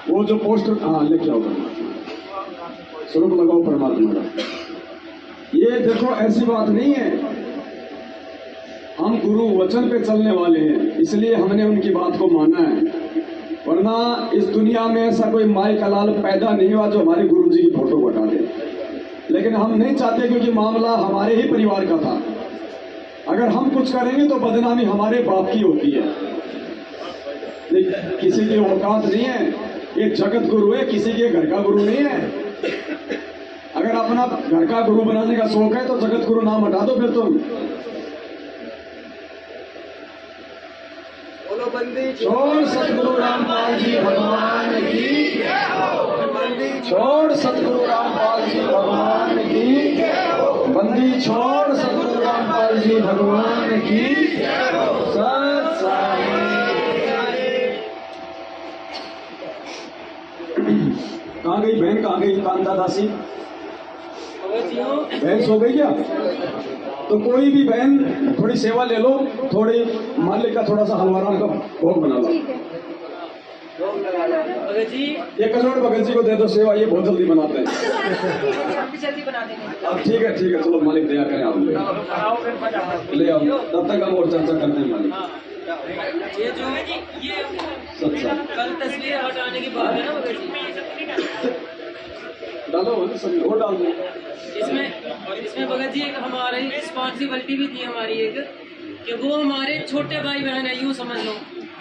वो जो पोस्टर हाँ लेके आओ परमात्मा, स्वरूप लगाओ परमात्मा का। ये देखो ऐसी बात नहीं है, हम गुरु वचन पे चलने वाले हैं, इसलिए हमने उनकी बात को माना है। वरना इस दुनिया में ऐसा कोई माई का लाल पैदा नहीं हुआ जो हमारे गुरु जी की फोटो को हटा दे। लेकिन हम नहीं चाहते, क्योंकि मामला हमारे ही परिवार का था। अगर हम कुछ करेंगे तो बदनामी हमारे बाप की होती है, किसी की औकात नहीं है। ये जगत गुरु है, किसी के घर का गुरु नहीं है। अगर अपना घर का गुरु बनाने का शौक है तो जगत गुरु नाम हटा दो फिर तुम। बंदी छोड़ सतगुरु रामपाल जी भगवान की, बंदी छोड़ सतगुरु रामपाल जी भगवान की, बंदी छोड़ सतगुरु रामपाल जी भगवान की। सत साई। कहाँ गई बहन, कहाँ गई कांदा दासी? बहन सो गई क्या? तो कोई भी बहन थोड़ी सेवा ले लो, थोड़ी मालिक का थोड़ा सा हलवाराम का भोग बना लो। ये करोड़ भगत जी को दे दो सेवा, ये बहुत जल्दी बनाते हैं। जल्दी बना देंगे। अब ठीक है चलो, मालिक दया करें, आप ले आओ, तब तक हम और चर्चा करते हैं मालिक। ये जो ये सच्चा कल तस्वीर हटाने की बात है ना भगत जी, डालो सभी और डाल दो। इसमें भगत जी एक हमारी रिस्पॉन्सिबिलिटी भी थी हमारी एक, कि वो हमारे छोटे भाई बहन है, यूँ समझ लो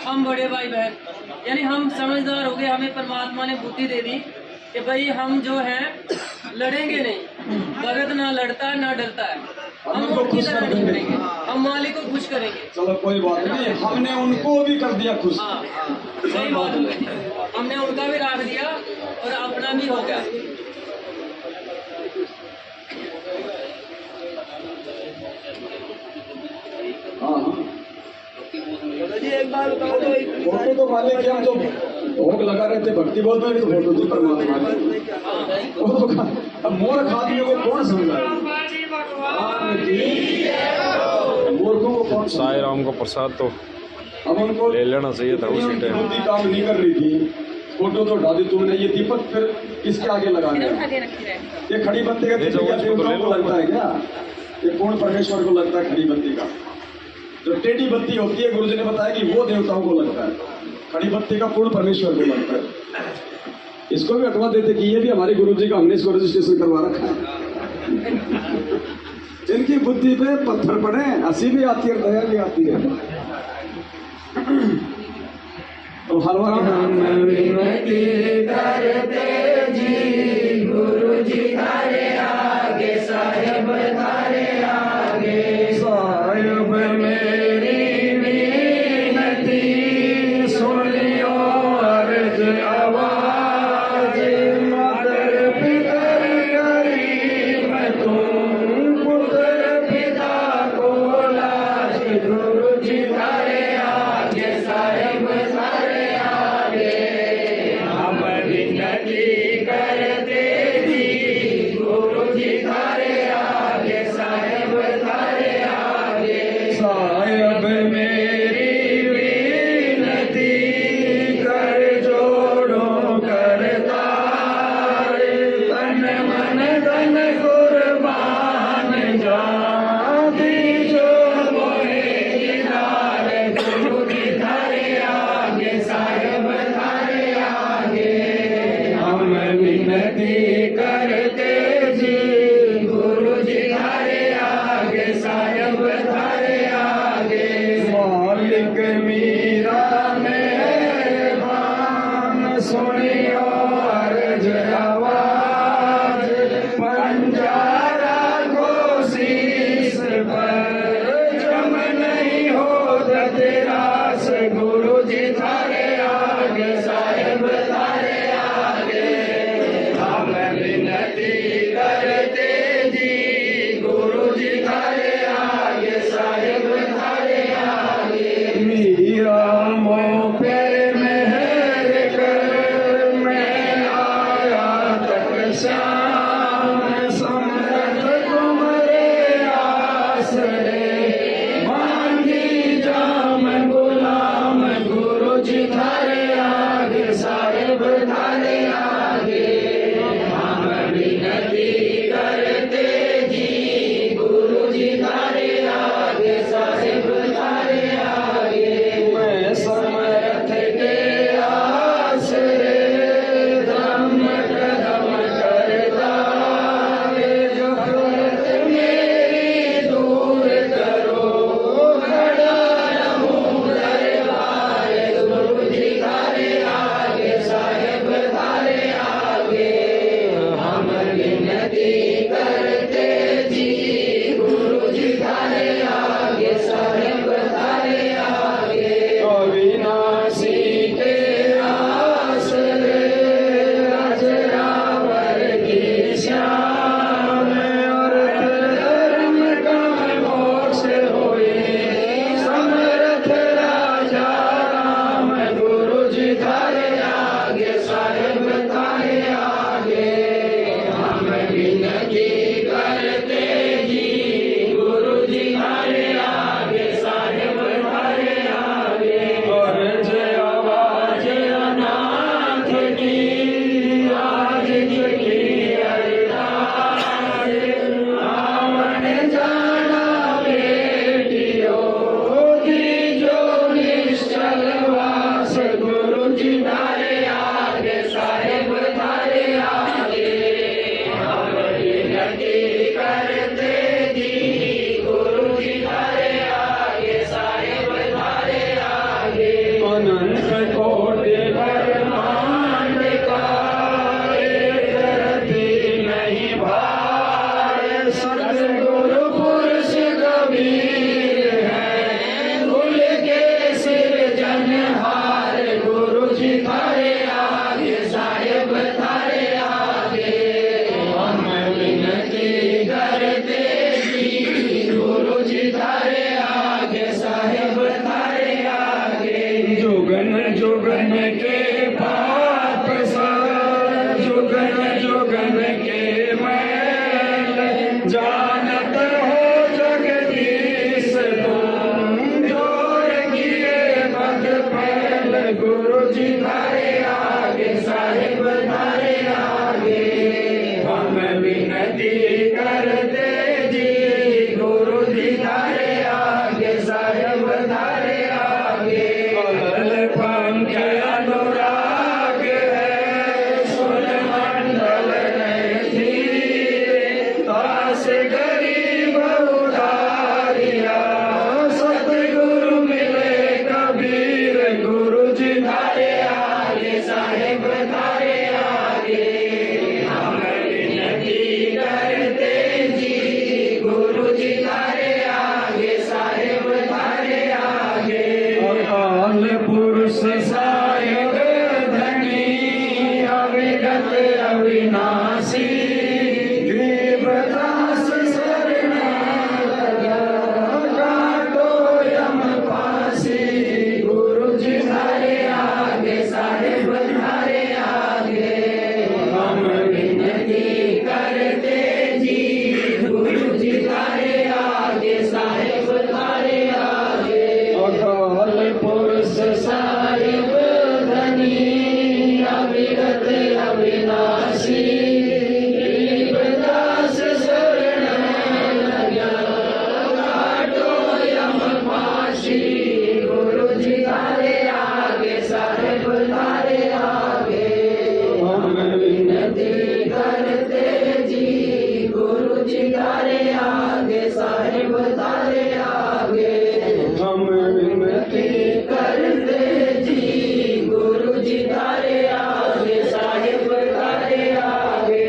हम बड़े भाई बहन, यानी हम समझदार हो गए, हमें परमात्मा ने बुद्धि दे दी कि भाई हम जो है लड़ेंगे नहीं, भगत ना लड़ता है ना डरता है, हम उनकी तरह नहीं करेंगे, हम मालिक को खुश करेंगे। चलो कोई बात नहीं, हमने उनको भी कर दिया खुश। हाँ सही बात हो गई, हमने उनका भी रख दिया और अपना भी हो गया। हाँ जी एक बार बताओ तो फोटो तो मालिक के हम जो भोग लगा रहे थे भक्ति बोल रहे थे, फोटो तो परमात्मा की। वो तो अब मूर्ख आदमियों को कौन समझाए? मूर्खों को कौन साई राम का प्रसाद तो अब उनको ले लेना चाहिए था उसी टाइम। बुद्धि काम नहीं कर रही थी, फोटो तो उठा दी तुमने। ये दीपक फिर किसके आगे लगा दिया? ये खड़ी बत्ती का दीपक क्या देवताओं को लगता है क्या? ये पूर्ण परमेश्वर को लगता है खड़ी बत्ती का। जो टेढ़ी बत्ती होती है, गुरुजी ने बताया कि वो देवताओं को लगता है, खड़ी बत्ती का पूर्ण परमेश्वर को लगता है। इसको भी हटवा देते कि ये भी हमारे गुरुजी का, हमने इसको रजिस्ट्रेशन करवा रखा है। जिनकी बुद्धि पे पत्थर पड़े, हंसी भी आती है, दया भी आती है। तो हलवा विनती करते जी, गुरु जी थारे आगे, साहेब थारे आगे, साहेब मेरी विनती सुनियो अर्ज आवाज, मातर पितर गरीब तुम, पुत्र पिता को लाज, गुरु जी थारे आगे, साहेब थारे आगे, हम विनती करते जी, गुरु के पाप सब जुगन जुगन के मैल जानत हो जगदीश तुम जोर किए मत फैल गुरु जी धारे आगे साहिब धारे आगे हम विनती करते जी गुरु जी धारे आगे साहिब धारे आगे कमल पंख अनुराग है सुर मंडल धीरे दास गरीब उधारिया सतगुरु मिले कबीर गुरु जी धारे आगे साहिब धारे आगे हम विनती करते जी गुरु जी धारे आगे साहिब धारे आगे अकाल पुरुष साहिब धनी अविगत अविनाशी देवदास शरण लगा काटो यम फांसी गुरु जी धारे आगे साहिब धारे आगे हम विनती करते जी गुरु जी धारे आगे साहिब धारे आगे अकाल पुरुष साहिब धनी अविगत अविनाशी देवदास शरण लगा काटो यम फांसी गुरु जी धारे आगे साहिब धारे आगे हम विनती करते जी गुरु जी धारे आगे साहिब धारे आगे हम विनती करते जी गुरु जी धारे आगे साहिब धारे आगे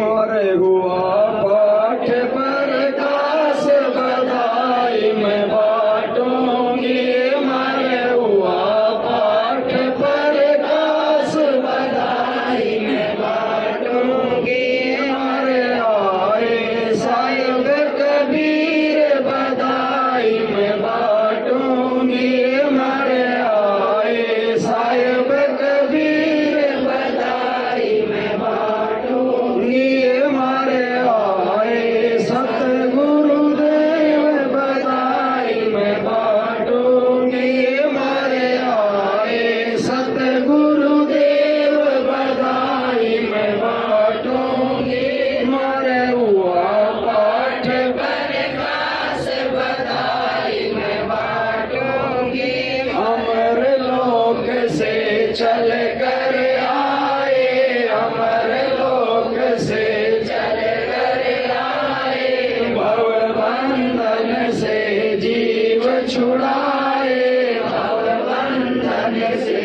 मारे हुआ पाठ पर काश बधाई मैं बाटूंगी मारे हुआ पाठ पर काश बधाई मैं बाटूंगी मारे आए साहिब कबीर बधाई मैं बाटूंगी मारे आए साहिब कबीर बधाई मैं बाटूंगी मारे आए सतगुरुदेव बधाई मैं बाटूंगी मारे आए सतगुरुदेव बधाई मैं बाटूंगी मारे हुआ पाठ पर काश बधाई मैं बाटूंगी अमर लोक से चल कर आए अमर लोक से चल कर आए भव बंधन से जीव छुड़ाए भव बंधन से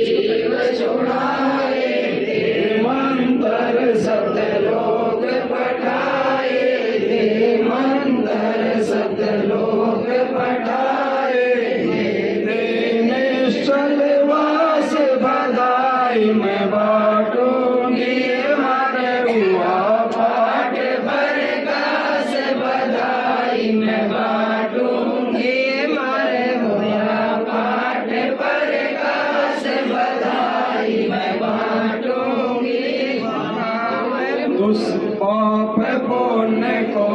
जीव छुड़ाए मंत्र सतलोक पठाए मंत्र सतलोक पठाए निश्चल वास बधाई मैं बाटूंगी मारे हुआ पाठ पर काश बधाई मैं बाटूंगी मारे हुआ पाठ पर काश बधाई मैं बाटूंगी दुष्पाप पुण्य को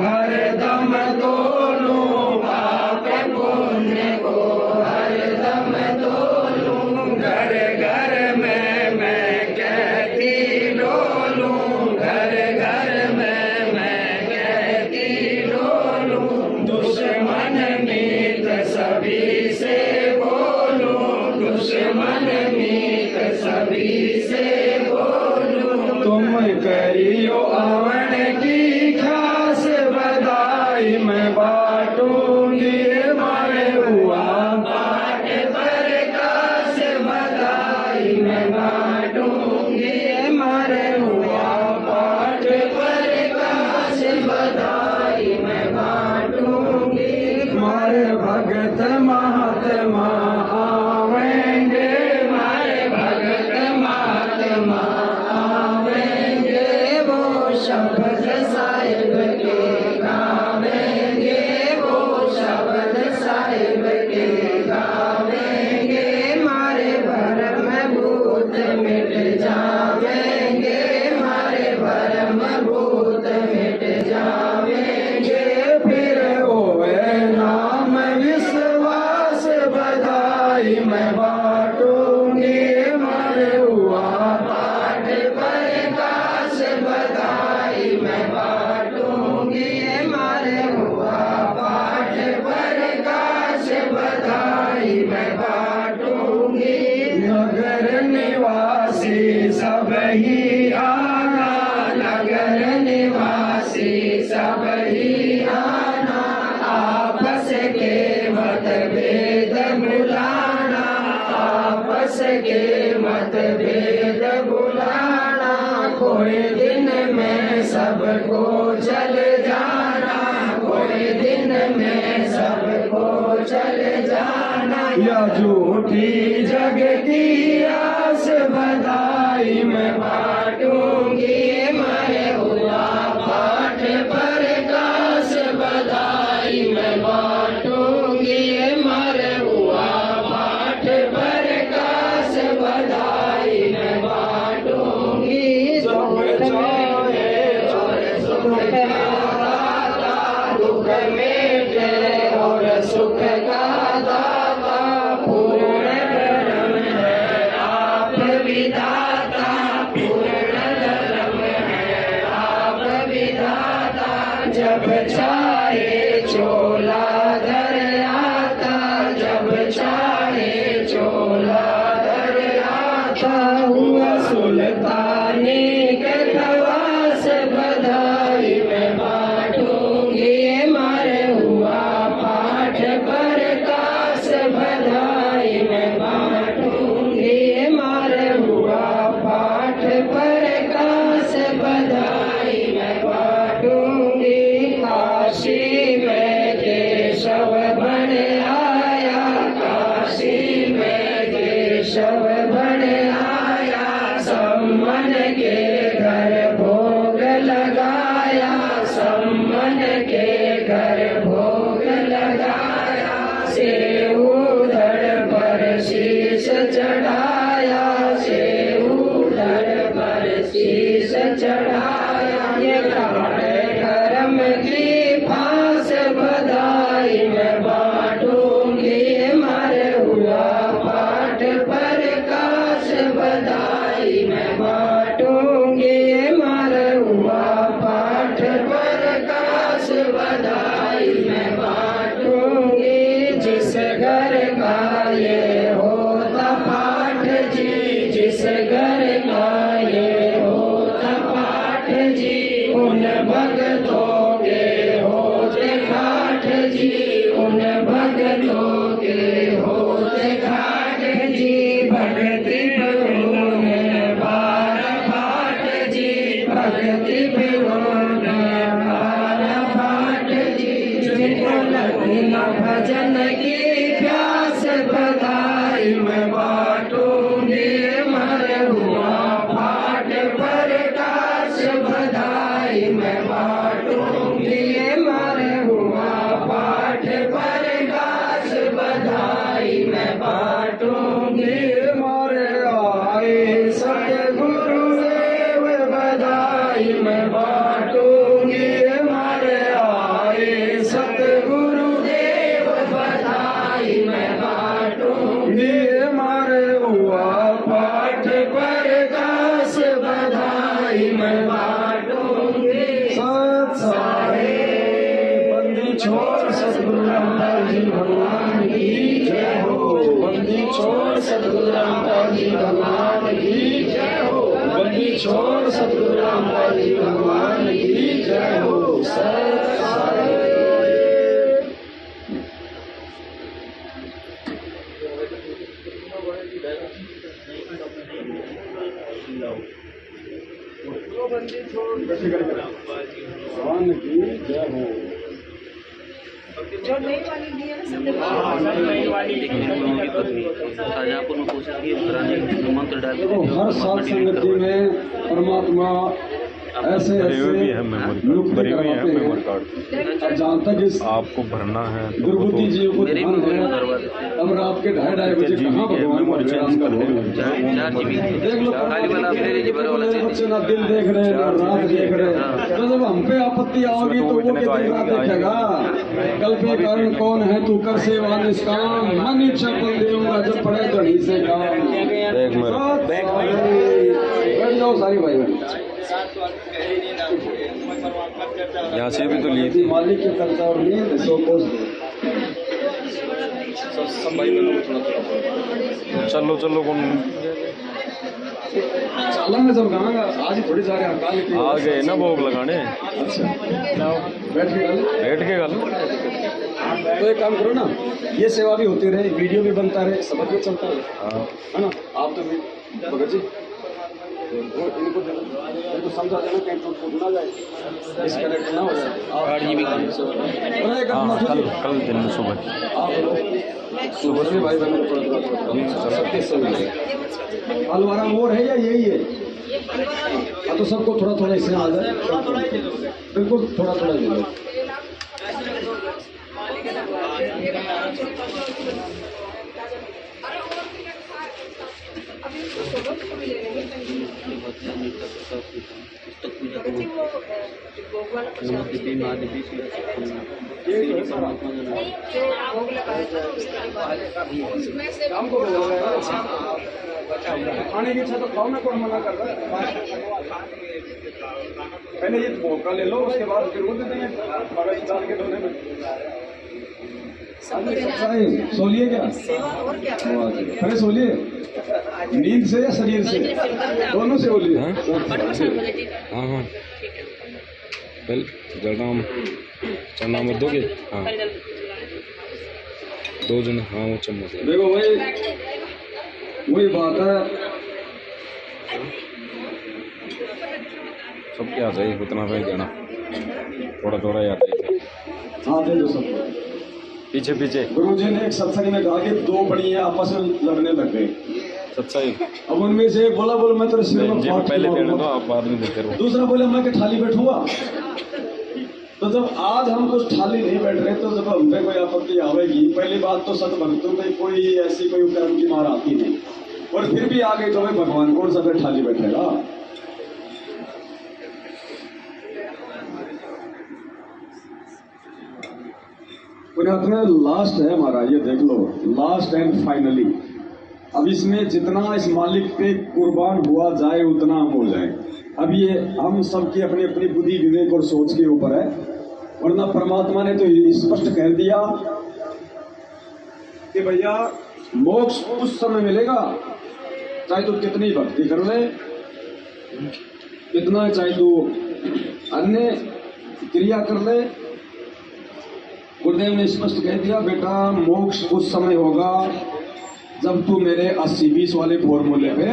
हर दम तोलूं पाप पुण्य को हर दम तोलूं घर घर में मैं कहती डोलूं घर घर में मैं कहती डोलूं दुश्मन मीत सभी से बोलूं दुश्मन मीत सभी से बोलूं तुम करियो आवन की खास बधाई मैं बाटूंगी मारे हुआ पाठ पर काश बधाई मैं बाटूंगी मारे हुआ पाठ पर काश बधाई मैं बाटूंगी मारे भगत महात्मा आवेंगे मारे भगत महात्मा आवेंगे वो शब्द साहिब ही आना, नगर निवासी सब ही आना, आपस के मतभेद भुलाना, आपस के मतभेद भुलाना, कोई दिन में सबको चल जाना, कोई दिन में सबको चल जाना, या झूठी जग की आस बधाई मैं बांटूंगी, मैं हुआ पाठ पर काश बधाई मैं बांटूंगी, मरे हुआ पाठ पर काश बधाई मैं बांटूंगी, सुख चाहे और सुख का दाता, दुख मेटे और सुख का दाता, पूर्ण धर्म है आप विधाता, पूर्ण धर्म है आप विधाता, जब चाहे चोला धर आता, जब चाहे चोला धर आता, हुआ सुल्तानी के खवास बधाई मैं बांटूंगी, मारे हुआ पाठ पर काश बधाई मैं बांटूंगी, मारे हुआ पाठ पर काश बधाई मैं बांटूंगी, काशी में केशव बन आया, काशी में केशव बन आया, सम्मन के घर भोग लगाया, सम्मन के घर भोग लगाया, सेऊ धड़ पर शीश चढ़ाया, सेऊ धड़ पर शीश चढ़ाया, ये काटे कर्म की फांस बधाई मैं बांटूंगी, मरे हुआ पाठ पर काश बधाई मैं बांटूंगी, मरे हुआ पाठ पर काश बधाई मैं बांटूंगी, जिस घर का ये होता पाठ जी, जिस घर का ये होता पाठ जी, उन भगतों के होते घाट जी, उन भगतों के होते घाट जी, भक्ति बिगो में बार फाट जी, भक्ति बिगो में बार फाट जी, जिनको लगती न भजन की प्यास बधाई मैं बांटूंगी, मरे हुआ पाठ पर काश बधाई मैं बांटूंगी, मरे हुआ पाठ पर काश बधाई मैं बांटूंगी, मोरे आए सतगुरुदेव बधाई मैं बांटूंगी, मोरे आए सतगुरुदेव बधाई मैं बांटूंगी, मारे हुआ पाठ पर काश बधाई मैं बांटूंगी, सत सारे बंदी छोड़ सतगुरु रामपाल जी भगवान की जय हो, बंदी छोड़ सतगुरु रामपाल जी भगवान की जय हो, बंदी छोड़ सतगुरु रामपाल जी भगवान की जय हो, सत सारे। भगवान की जय हो। जो नई वाली दी है ना नई वाली शाहजहाँपुर में कोशिश की कराने की मंत्र डाल देखो हर साथ संगति में परमात्मा ऐसे भरी हुई है मेमोरी कार्ड, जहाँ तक इस आपको भरना है तो दुर्बुद्धि जी को ध्यान है, अब रात के 2:30 बजे कहाँ भगवान को विराम कर रहे हैं। देख लो बच्चे ना दिन देख रहे हैं ना रात देख रहे हैं, तो जब हम पे आपत्ति आओगी तो वो के दिन रात देखेगा। कल पे कारण कौन है तू कर सेवा निष्काम, मन इच्छा पल देऊंगा जब पड़े धड़ी से काम। बैठ जाओ सारी भाई बहन, यहाँ से भी तो लिए थी मालिक की कर्जा और नींद सो कोस सब भाई चलो चलो कौन चाला में जब गाँगा आज ही थोड़ी जा रहे हड़ताल की। आ गए ना भोग लगाने। अच्छा बैठ के गल तो एक काम करो ना, ये सेवा भी होती रहे, वीडियो भी बनता रहे, सब भी चलता रहे, है ना। आप तो भगत जी इनको समझा देना कहीं टूट ना जाए, डिस्कनेक्ट ना हो जाए। कल दिन सुबह से भाई बहन अलवारा मोर है या यही है? हाँ तो सबको थोड़ा थोड़ा इससे आ जाए, बिल्कुल थोड़ा थोड़ा दे दो। खाने की इच्छा तो खाओ ना, कौन मना कर रहा है? पहले ये मौका ले लो, उसके बाद फिर वो दे देंगे मगज डाल के धोने में। सोलिए क्या? अरे सोलिए, नींद से या शरीर से? दोनों से बोलिए। हाँ हाँ कल जलराम चना मत दोगे? हाँ 2 जन। हाँ वो चम्मच। देखो वही बात है, सब क्या चाहिए उतना भाई देना, थोड़ा थोड़ा याद है। हाँ दे दो सबको। पीछे पीछे गुरु जी ने एक सत्संग में कहा कि 2 बढ़िया आपस में लड़ने लग गए। सच्चाई। अब उनमें से एक बोला मैं तेरे सिर में फाड़ पहले के देने दो, मारूंगा। आप बाद में देते रहो। दूसरा बोले मैं कि थाली बैठूंगा। तो जब आज हम कुछ थाली नहीं बैठ रहे, तो जब हम पे कोई आपत्ति आवेगी, पहली बात तो सत भक्तों में कोई ऐसी कोई कर्म की मार आती नहीं, और फिर भी आ गई तो भाई भगवान कौन सा फिर थाली बैठेगा? पुण्यात्मा लास्ट है हमारा, ये देख लो, लास्ट एंड फाइनली। अब इसमें जितना इस मालिक पे कुर्बान हुआ जाए उतना हम हो जाए। अब ये हम सबकी अपनी अपनी बुद्धि विवेक और सोच के ऊपर है, वरना परमात्मा ने तो स्पष्ट कह दिया कि भैया मोक्ष उस समय मिलेगा चाहे तो कितनी भक्ति कर ले, कितना चाहे तो अन्य क्रिया कर ले। गुरुदेव ने स्पष्ट कह दिया, बेटा मोक्ष उस समय होगा जब तू मेरे 80-20 वाले फॉर्मूले पे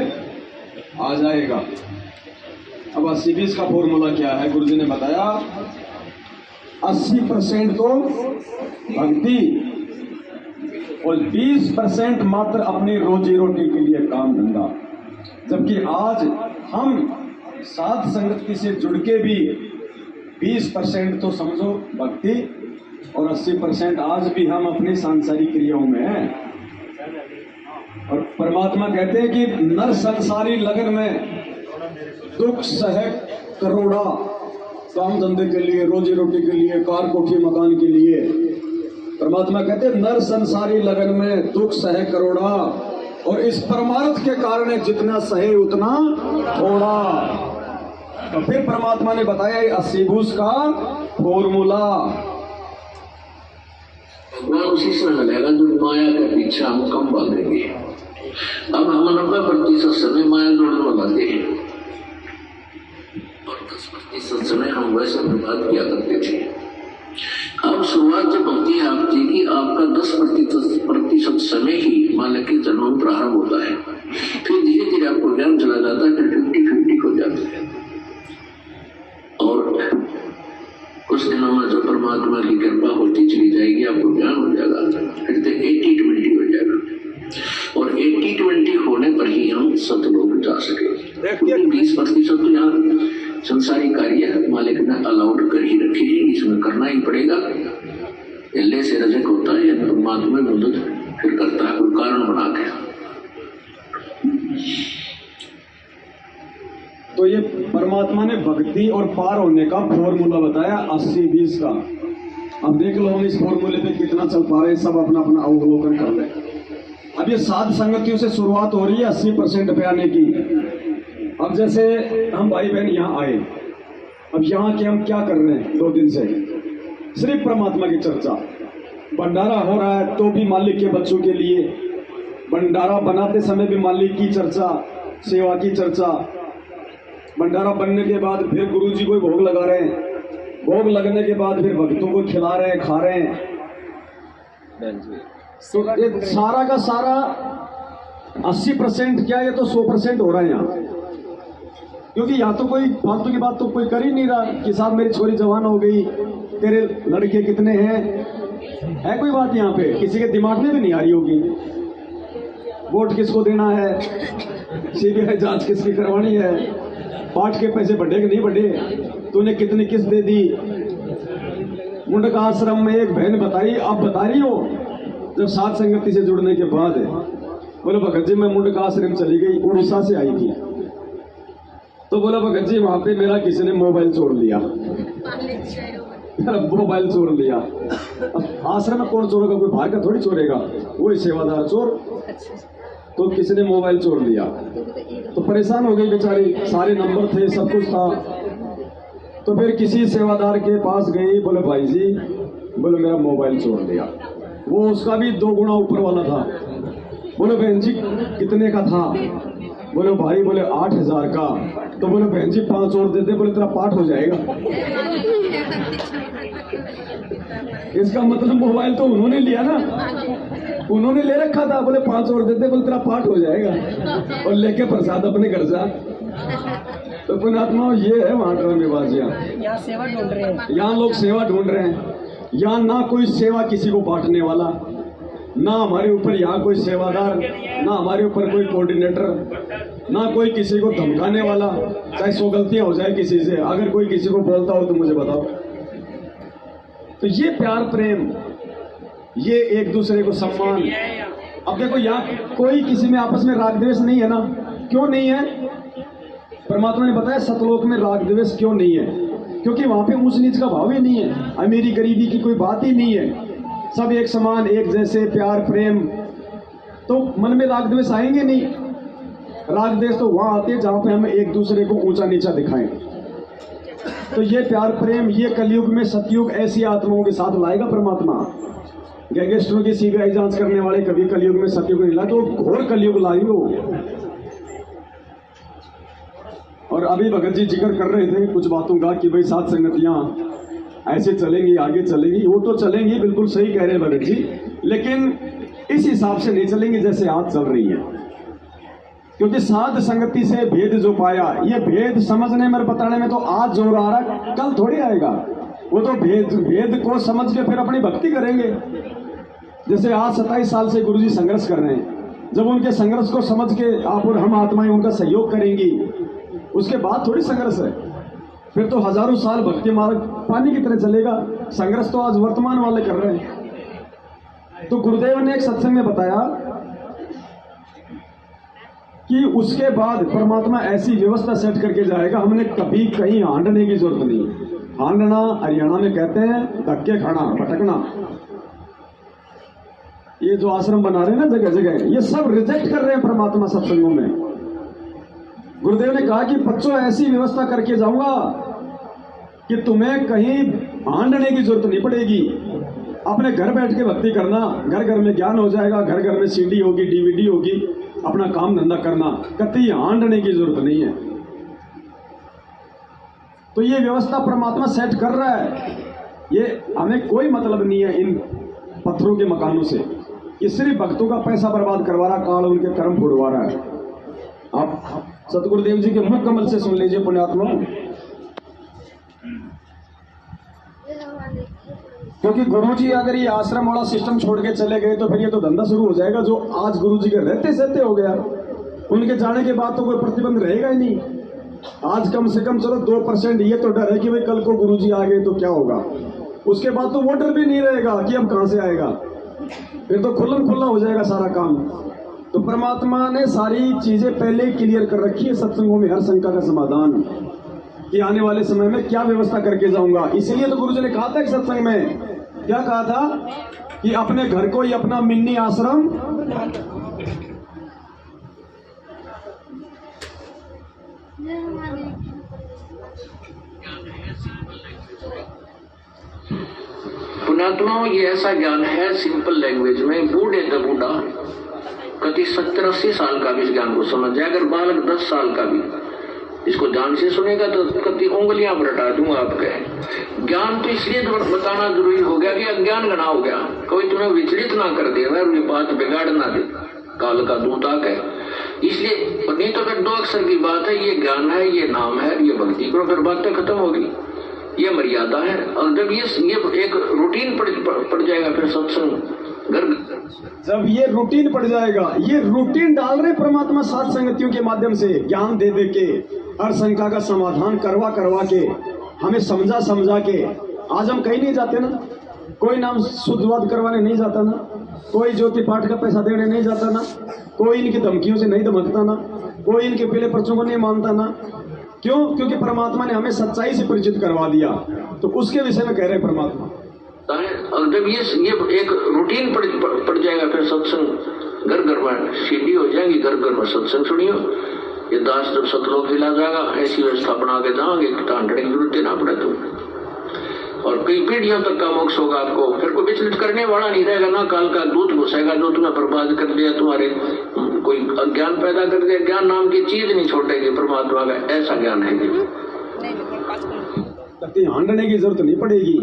आ जाएगा। अब 80-20 का फॉर्मूला क्या है? गुरुजी ने बताया 80% तो भक्ति और 20% मात्र अपनी रोजी रोटी के लिए काम धंधा। जबकि आज हम साध संगति से जुड़ के भी 20% तो समझो भक्ति और 80% आज भी हम अपनी सांसारिक क्रियाओं में हैं। और परमात्मा कहते हैं कि नर संसारी लगन में दुख सह करोड़ा, काम धंधे के लिए, रोजी रोटी के लिए, कार कोठी मकान के लिए। परमात्मा कहते हैं नर संसारी लगन में दुख सह करोड़ा, और इस परमार्थ के कारण जितना सहे उतना थोड़ा। तो फिर परमात्मा ने बताया 80-20 का फॉर्मूला। मैं उसी समय मिलेगा जो माया के पीछे हम कम भागेंगे। अब हम 90% समय माया दौड़ने लगे हैं और 10% समय हम वैसे बर्बाद किया करते थे। अब शुरुआत जब होती है आपकी कि आपका 10% समय ही मालिक के जन्म प्रारंभ होता है, फिर धीरे धीरे आपको ज्ञान चला जाता है, फिर 50-50 हो जाता है। और कुछ दिनों में जो परमात्मा की कृपा होती चली जाएगी, आपको ज्ञान हो जाएगा, फिर तो 80-20 हो जाएगा। और 80-20 होने पर ही हम सतलोक जा सके। 20% तो यहाँ संसारी कार्य मालिक ने अलाउड कर ही रखे हैं, इसमें करना ही पड़ेगा। इल्ले से रजक होता है, परमात्मा मदद फिर करता है कोई कारण बना के। तो ये परमात्मा ने भक्ति और पार होने का फॉर्मूला बताया 80-20 का। अब देख लो हम इस फॉर्मूले पे कितना चल पा रहे हैं, सब अपना अपना अवलोकन कर ले। अब ये साध संगतियों से शुरुआत हो रही है 80% पे आने की। अब जैसे हम भाई बहन यहाँ आए, अब यहाँ के हम क्या कर रहे हैं 2 दिन से? सिर्फ परमात्मा की चर्चा। भंडारा हो रहा है तो भी मालिक के बच्चों के लिए, भंडारा बनाते समय भी मालिक की चर्चा, सेवा की चर्चा। भंडारा बनने के बाद फिर गुरु जी को भोग लगा रहे हैं, भोग लगने के बाद फिर भक्तों को खिला रहे हैं, खा रहे हैं। तो ये सारा का सारा 80% क्या, ये तो 100% हो रहा है यहाँ। क्योंकि यहाँ तो कोई फालतू की बात तो कोई कर ही नहीं रहा कि साहब मेरी छोरी जवान हो गई, तेरे लड़के कितने हैं, है कोई बात यहाँ पे? किसी के दिमाग में भी नहीं आ रही होगी। वोट किसको देना है, सीबीआई जांच किसकी करवानी है, पाठ के पैसे बढ़े कि नहीं बढ़े, तूने कितनी किस्त दे दी। मुंडका आश्रम में एक बहन बताई, आप बता रही हो जब साथ संगति से जुड़ने के बाद, बोले भगत जी मैं मुंडका आश्रम चली गई, उड़ीसा से आई थी। तो बोला भगत जी वहां पे मेरा किसी ने मोबाइल चोर लिया, मेरा मोबाइल चोर लिया। अब आश्रम में कौन चोरेगा, कोई बाहर का थोड़ी चोरेगा, वही सेवादार चोर। तो किसी ने मोबाइल चोर लिया, तो परेशान हो गई बेचारी, सारे नंबर थे, सब कुछ था। तो फिर किसी सेवादार के पास गई, बोले भाई जी, बोले मेरा मोबाइल चोर लिया। वो उसका भी 2 गुना ऊपर वाला था। बोले बहन जी कितने का था? बोले भाई, बोले 8,000 का। तो बोले बहन जी 5 और दे दे, बोले तेरा पाठ हो जाएगा। इसका मतलब मोबाइल तो उन्होंने लिया ना, उन्होंने ले रखा था। बोले 5 और दे दे, बोले तेरा पाठ हो जाएगा, और लेके प्रसाद अपने घर जा। तो पुण्यात्मा ये है वहां ड्रामेबाजियां, यहाँ सेवा ढूंढ रहे हैं, यहाँ लोग सेवा ढूंढ रहे हैं। यहाँ ना कोई सेवा किसी को बांटने वाला, ना हमारे ऊपर यहाँ कोई सेवादार, ना हमारे ऊपर कोई कोऑर्डिनेटर, ना कोई किसी को धमकाने वाला। चाहे 100 गलतियां हो जाए किसी से, अगर कोई किसी को बोलता हो तो मुझे बताओ। तो ये प्यार प्रेम, ये एक दूसरे को सम्मान। अब देखो यहाँ कोई किसी में आपस में राग द्वेष नहीं है ना, क्यों नहीं है? परमात्मा ने बताया सतलोक में राग द्वेष क्यों नहीं है, क्योंकि वहां पे ऊंच नीच का भाव ही नहीं है, अमीरी गरीबी की कोई बात ही नहीं है, सब एक समान, एक जैसे, प्यार प्रेम। तो मन में राग द्वेष आएंगे नहीं। राग द्वेष तो वहां आते हैं जहां पे हम एक दूसरे को ऊंचा नीचा दिखाएं। तो ये प्यार प्रेम, ये कलयुग में सतयुग ऐसी आत्माओं के साथ लाएगा परमात्मा। गैंगस्टरों की सीबीआई जांच करने वाले कभी कलयुग में सतयुग नहीं लाए, तो घोर कलयुग लाएंगे। और अभी भगत जी जिक्र कर रहे थे कुछ बातों का कि भाई सात संगतियां ऐसे चलेंगी, आगे चलेंगी। वो तो चलेंगी, बिल्कुल सही कह रहे हैं भगत जी, लेकिन इस हिसाब से नहीं चलेंगी जैसे आज चल रही है। क्योंकि साध संगति से भेद जो पाया, ये भेद समझने में और बताने में तो आज जोर आ रहा, कल थोड़ी आएगा। वो तो भेद को समझ के फिर अपनी भक्ति करेंगे। जैसे आज 27 साल से गुरुजी संघर्ष कर रहे हैं, जब उनके संघर्ष को समझ के आप और हम आत्माएं उनका सहयोग करेंगी, उसके बाद थोड़ी संघर्ष है। फिर तो हजारों साल भक्ति मार्ग पानी की तरह चलेगा। संघर्ष तो आज वर्तमान वाले कर रहे हैं। तो गुरुदेव ने एक सत्संग में बताया कि उसके बाद परमात्मा ऐसी व्यवस्था सेट करके जाएगा, हमने कभी कहीं हांडने की जरूरत नहीं। हांडना हरियाणा में कहते हैं धक्के खाना, भटकना। ये जो आश्रम बना रहे हैं ना जगह जगह, ये सब रिजेक्ट कर रहे हैं परमात्मा सत्संगों में। गुरुदेव ने कहा कि बच्चों ऐसी व्यवस्था करके जाऊंगा कि तुम्हें कहीं हांडने की जरूरत नहीं पड़ेगी। अपने घर बैठ के भक्ति करना, घर घर में ज्ञान हो जाएगा, घर घर में सीडी होगी, डीवीडी होगी, अपना काम धंधा करना, कतई हांडने की जरूरत नहीं है। तो ये व्यवस्था परमात्मा सेट कर रहा है। ये हमें कोई मतलब नहीं है इन पत्थरों के मकानों से। ये सिर्फ भक्तों का पैसा बर्बाद करवा रहा, काल उनके कर्म फुड़वा रहा है। आप सतगुरुदेव जी के मुख कमल से सुन लीजिए पुण्यात्मा। क्योंकि गुरु जी अगर ये आश्रम वाला सिस्टम छोड़ के चले गए तो फिर ये तो धंधा शुरू हो जाएगा जो आज गुरु जी के रहते सहते हो गया। उनके जाने के बाद तो कोई प्रतिबंध रहेगा ही नहीं। आज कम से कम चलो 2% ये तो डर है कि भाई कल को गुरु जी आ गए तो क्या होगा। उसके बाद तो वो डर भी नहीं रहेगा कि अब कहां से आएगा, फिर तो खुल्लम खुल्ला हो जाएगा सारा काम। तो परमात्मा ने सारी चीजें पहले ही क्लियर कर रखी है सत्संगों में, हर शंका का समाधान कि आने वाले समय में क्या व्यवस्था करके जाऊंगा। इसीलिए तो गुरु जी ने कहा था कि सत्संग में क्या कहा था कि अपने घर को ही अपना मिनी आश्रम पुण्यात्माओं, ये ऐसा ज्ञान है सिंपल लैंग्वेज में, बूढ़े द बूढ़ा कति 70-80 साल का भी इस ज्ञान को समझ जाए। अगर बालक 10 साल का भी इसको ध्यान से सुनेगा तो कति उंगलियां बरटा दूंगा आपके। ज्ञान तो इसलिए बताना जरूरी हो गया कि अज्ञान गना हो गया, कोई तुम्हें विचलित ना कर दे, वह बात बिगाड़ ना दे, काल का दूत है। इसलिए नहीं तो फिर 2 अक्षर की बात है, ये ज्ञान है, ये नाम है, ये भक्ति करो, फिर बातें खत्म होगी। ये मर्यादा है। और जब ये एक रूटीन पड़ जाएगा फिर सत्संग जब ये रूटीन पड़ जाएगा, ये रूटीन डाल रहे परमात्मा सात संगतियों के माध्यम से ज्ञान दे दे के, हर शंका का समाधान करवा के, हमें समझा के। आज हम कहीं नहीं जाते ना, कोई नाम शुद्धवाद करवाने नहीं जाता ना, कोई ज्योति पाठ का पैसा देने नहीं जाता ना, कोई इनकी धमकियों से नहीं धमकता ना, कोई इनके पहले पर्चों को नहीं मानता ना। क्यों? क्योंकि परमात्मा ने हमें सच्चाई से परिचित करवा दिया। तो उसके विषय में कह रहे परमात्मा। और जब ये एक रूटीन पड़ जाएगा फिर सत्संग घर में सीढ़ी हो जाएगी, घर में सत्संग सुनियो। ये दास जब सतलोक हिला जाएगा, ऐसी व्यवस्था बना के जाओगे टांटने की जरूरत देना पड़े तुम, और कई पीढ़ियों तक का मोक्ष होगा आपको। फिर कोई विचलित करने वाला नहीं रहेगा ना, काल का दूत घुसेगा जो तुम्हें बर्बाद कर दिया, तुम्हारे कोई अज्ञान पैदा कर दिया। ज्ञान नाम की चीज नहीं छोड़ेगी परमात्मा का, ऐसा ज्ञान है। हांडने की जरूरत नहीं पड़ेगी।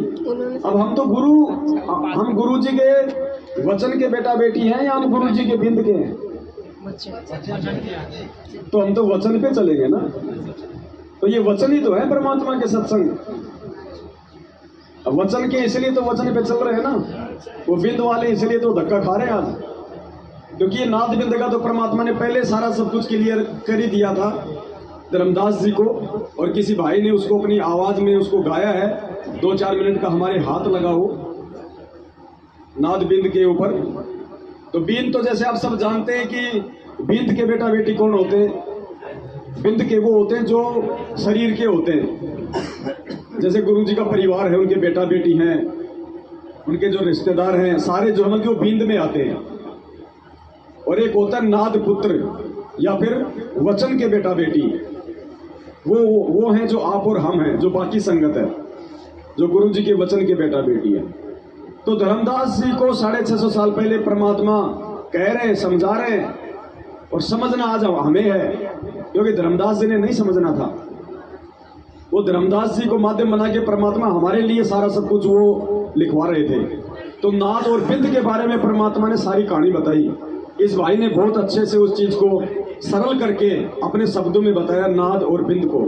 अब हम तो हम गुरु जी के वचन के बेटा बेटी हैं या हम गुरु जी के बिंद के हैं? तो हम तो वचन पे चलेंगे ना। तो ये वचन ही तो है परमात्मा के सत्संग। अब वचन के इसलिए तो वचन पे चल रहे हैं ना, वो बिंद वाले इसलिए तो धक्का खा रहे हैं आज, क्योंकि ये नाद बिंद का तो परमात्मा ने पहले सारा सब कुछ क्लियर कर ही दिया था धर्मदास जी को, और किसी भाई ने उसको अपनी आवाज में उसको गाया है। 2-4 मिनट का हमारे हाथ लगा हो नाद बिंद के ऊपर। तो बिंद तो जैसे आप सब जानते हैं कि बिंद के बेटा बेटी कौन होते हैं? बिंद के वो होते हैं जो शरीर के होते हैं। जैसे गुरु जी का परिवार है, उनके बेटा बेटी हैं, उनके जो रिश्तेदार हैं, सारे जो हैं वो बिंद में आते हैं। और एक होता है नाद पुत्र या फिर वचन के बेटा बेटी, वो हैं जो आप और हम हैं, जो बाकी संगत है, जो गुरु जी के वचन के बेटा बेटी है। तो धर्मदास जी को 650 साल पहले परमात्मा कह रहे हैं, समझा रहे हैं, और समझना आज हमें है, क्योंकि धर्मदास जी ने नहीं समझना था। वो धर्मदास जी को माध्यम बना के परमात्मा हमारे लिए सारा सब कुछ वो लिखवा रहे थे। तो नाद और बिंद के बारे में परमात्मा ने सारी कहानी बताई। इस भाई ने बहुत अच्छे से उस चीज को सरल करके अपने शब्दों में बताया, नाद और बिंद को।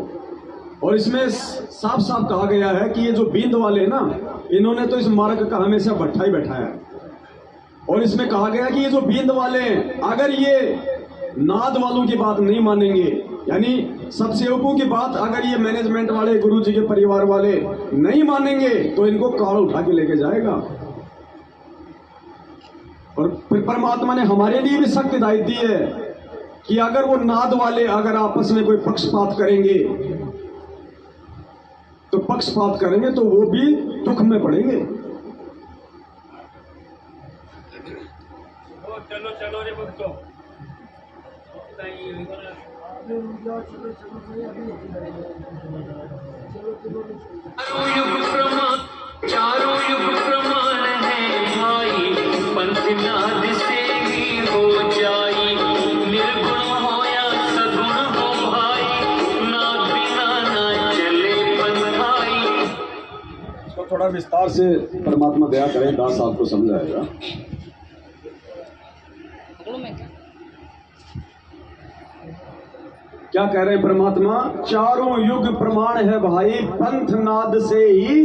और इसमें साफ साफ कहा गया है कि ये जो बिंद वाले हैं ना, इन्होंने तो इस मार्ग का हमेशा भट्ठा ही बैठाया है। और इसमें कहा गया कि ये जो बिंद वाले हैं, अगर ये नाद वालों की बात नहीं मानेंगे, यानी सब सेवकों की बात अगर ये मैनेजमेंट वाले, गुरु जी के परिवार वाले नहीं मानेंगे, तो इनको काल उठा के लेके जाएगा। और फिर परमात्मा ने हमारे लिए भी सख्त हिदायत दी है कि अगर वो नाद वाले अगर आपस में कोई पक्षपात करेंगे, तो पक्षपात करेंगे तो वो भी दुख में पड़ेंगे। चलो चलो रे भक्तों, चारों युग प्रमाण है भाई, पंथ नाद से ही हो जाई, निर्गुण हो या सगुण हो भाई, नाद बिना ना चले पंथाई। इसको थोड़ा विस्तार से परमात्मा दया करें, दास आपको समझाएगा। क्या कह रहे हैं परमात्मा? चारों युग प्रमाण है भाई, पंथ नाद से ही,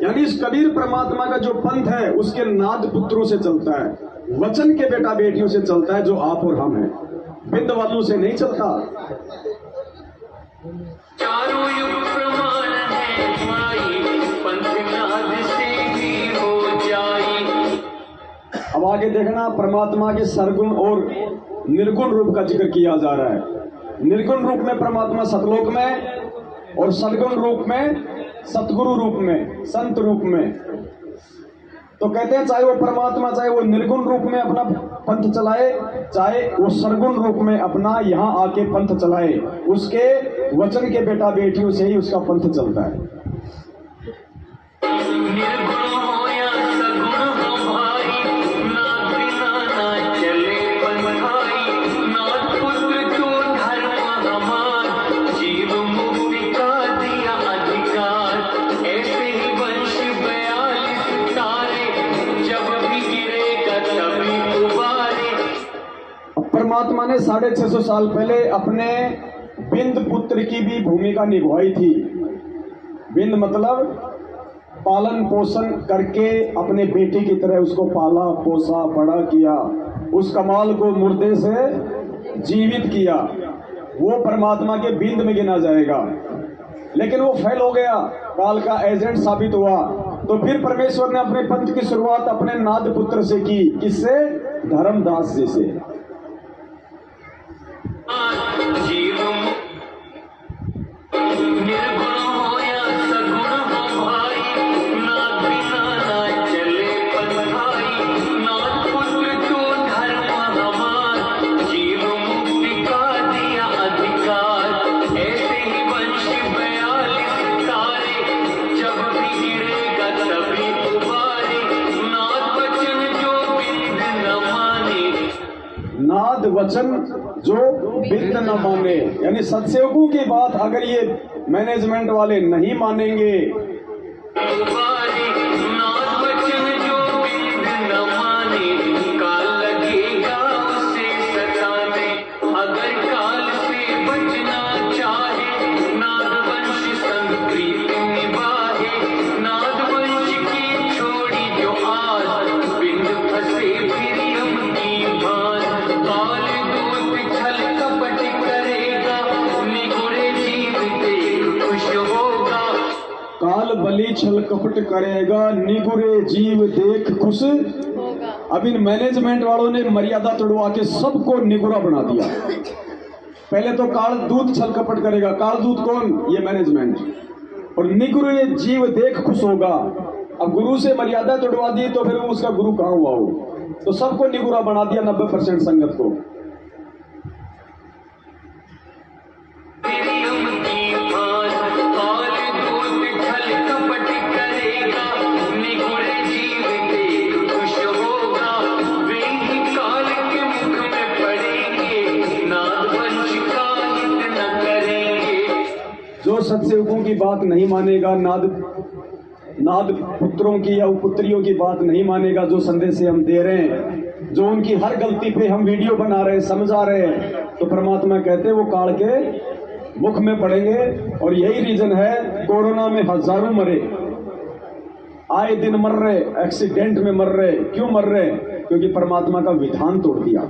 यानी इस कबीर परमात्मा का जो पंथ है उसके नाद पुत्रों से चलता है, वचन के बेटा बेटियों से चलता है, जो आप और हम हैं, बिंद वालों से नहीं चलता। चारों युग प्रमाण है भाई, पंथ नाद से ही हो जाई। अब आगे देखना, परमात्मा के सरगुण और निर्गुण रूप का जिक्र किया जा रहा है। निर्गुण रूप में परमात्मा सतलोक में, और सदगुण रूप में सतगुरु रूप में, संत रूप में। तो कहते हैं चाहे वो परमात्मा, चाहे वो निर्गुण रूप में अपना पंथ चलाए, चाहे वो सरगुण रूप में अपना यहाँ आके पंथ चलाए, उसके वचन के बेटा बेटियों से ही उसका पंथ चलता है। निर्गुण हो या सगुण हो भाई, नाद बिना ना चले 650 साल पहले अपने बिंद पुत्र की भी भूमिका निभाई थी। बिंद मतलब पालन पोषण करके अपने बेटे की तरह उसको पाला पोसा बड़ा किया, उस कमाल को मुर्दे से जीवित किया, वो परमात्मा के बिंद में गिना जाएगा। लेकिन वो फेल हो गया, काल का एजेंट साबित हुआ। तो फिर परमेश्वर ने अपने पंथ की शुरुआत अपने नाद पुत्र से की। किससे? धर्मदास जी से। नाद वचन जो बिंद न माने, यानी सत्सेवकों की बात अगर ये मैनेजमेंट वाले नहीं मानेंगे, बलि छल कपट करेगा, निगुरे जीव देख खुश होगा। अब इन मैनेजमेंट वालों ने मर्यादा तोड़वा के सबको निगुरा बना दिया। पहले तो काल दूत छल कपट करेगा, काल दूत कौन? ये मैनेजमेंट। और निगुरे जीव देख खुश होगा। अब गुरु से मर्यादा तोड़वा दी तो फिर उसका गुरु कहाँ हुआ हो? तो सबको निगुरा बना दिया, 90% संगत को। जो सत्सेवकों की बात नहीं मानेगा, नाद पुत्रों की या पुत्रियों की बात नहीं मानेगा, जो संदेश हम दे रहे हैं, जो उनकी हर गलती पे हम वीडियो बना रहे हैं, समझा रहे हैं, तो परमात्मा कहते हैं वो काल के मुख में पड़ेंगे। और यही रीजन है कोरोना में हजारों मरे, आए दिन मर रहे, एक्सीडेंट में मर रहे। क्यों मर रहे? क्योंकि परमात्मा का विधान तोड़ दिया।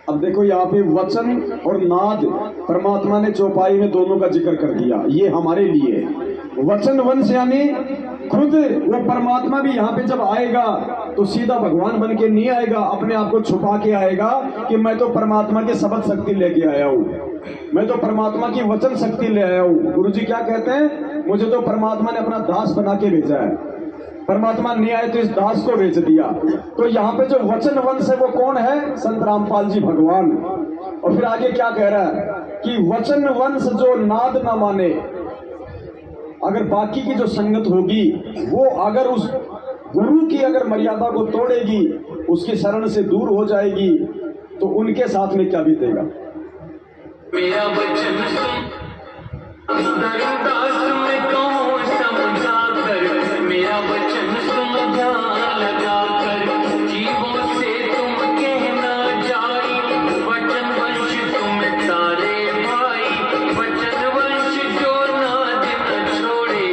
अब देखो यहाँ पे वचन और नाद परमात्मा ने चौपाई में दोनों का जिक्र कर दिया। ये हमारे लिए वचन वंश यानी खुद वो परमात्मा भी यहाँ पे जब आएगा तो सीधा भगवान बन के नहीं आएगा, अपने आप को छुपा के आएगा कि मैं तो परमात्मा की शब्द शक्ति लेके आया हूँ, मैं तो परमात्मा की वचन शक्ति ले आया हूँ। गुरु जी क्या कहते हैं? मुझे तो परमात्मा ने अपना दास बना के भेजा है। परमात्मा नहीं आए तो इस दास को भेज दिया। तो यहाँ पे जो वचन वंश है वो कौन है? संत रामपाल जी भगवान। और फिर आगे क्या कह रहा है कि वचन वंश जो नाद न माने, अगर बाकी की जो संगत होगी वो अगर उस गुरु की अगर मर्यादा को तोड़ेगी, उसकी शरण से दूर हो जाएगी, तो उनके साथ में क्या बीतेगा? मेरा वचन मेरा वचन सुन ध्यान लगा कर, जीवों से तुम कहना जाई, वचन वंश तुम तारे भाई, वचन वंश जो नाद न छोड़े।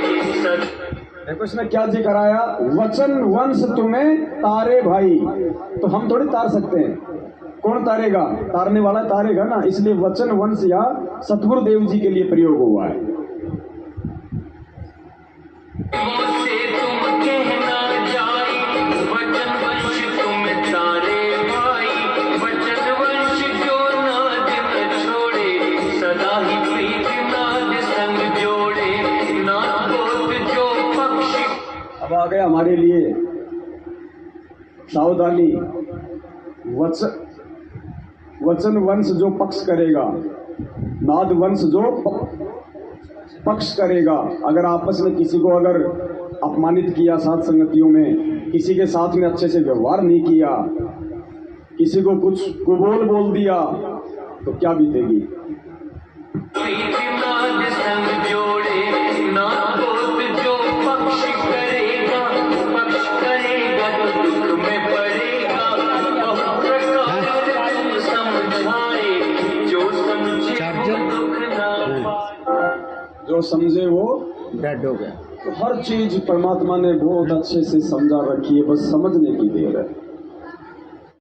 देखो इसने क्या जी कराया? वचन वंश तुम्हें तारे भाई। तो हम थोड़ी तार सकते हैं, कौन तारेगा? तारने वाला तारेगा ना। इसलिए वचन वंश या सतगुरुदेव जी के लिए प्रयोग हुआ है। अब आ गया हमारे लिए सावधानी। वचन वंश जो पक्ष करेगा, नाद वंश जो पक्ष करेगा। अगर आपस में किसी को अगर अपमानित किया, साथ संगतियों में किसी के साथ में अच्छे से व्यवहार नहीं किया, किसी को कुछ कुबोल बोल दिया, तो क्या बीतेगी। जो समझे वो डेड हो गया। तो हर चीज परमात्मा ने बहुत अच्छे से समझा रखी है, बस समझने की देर है।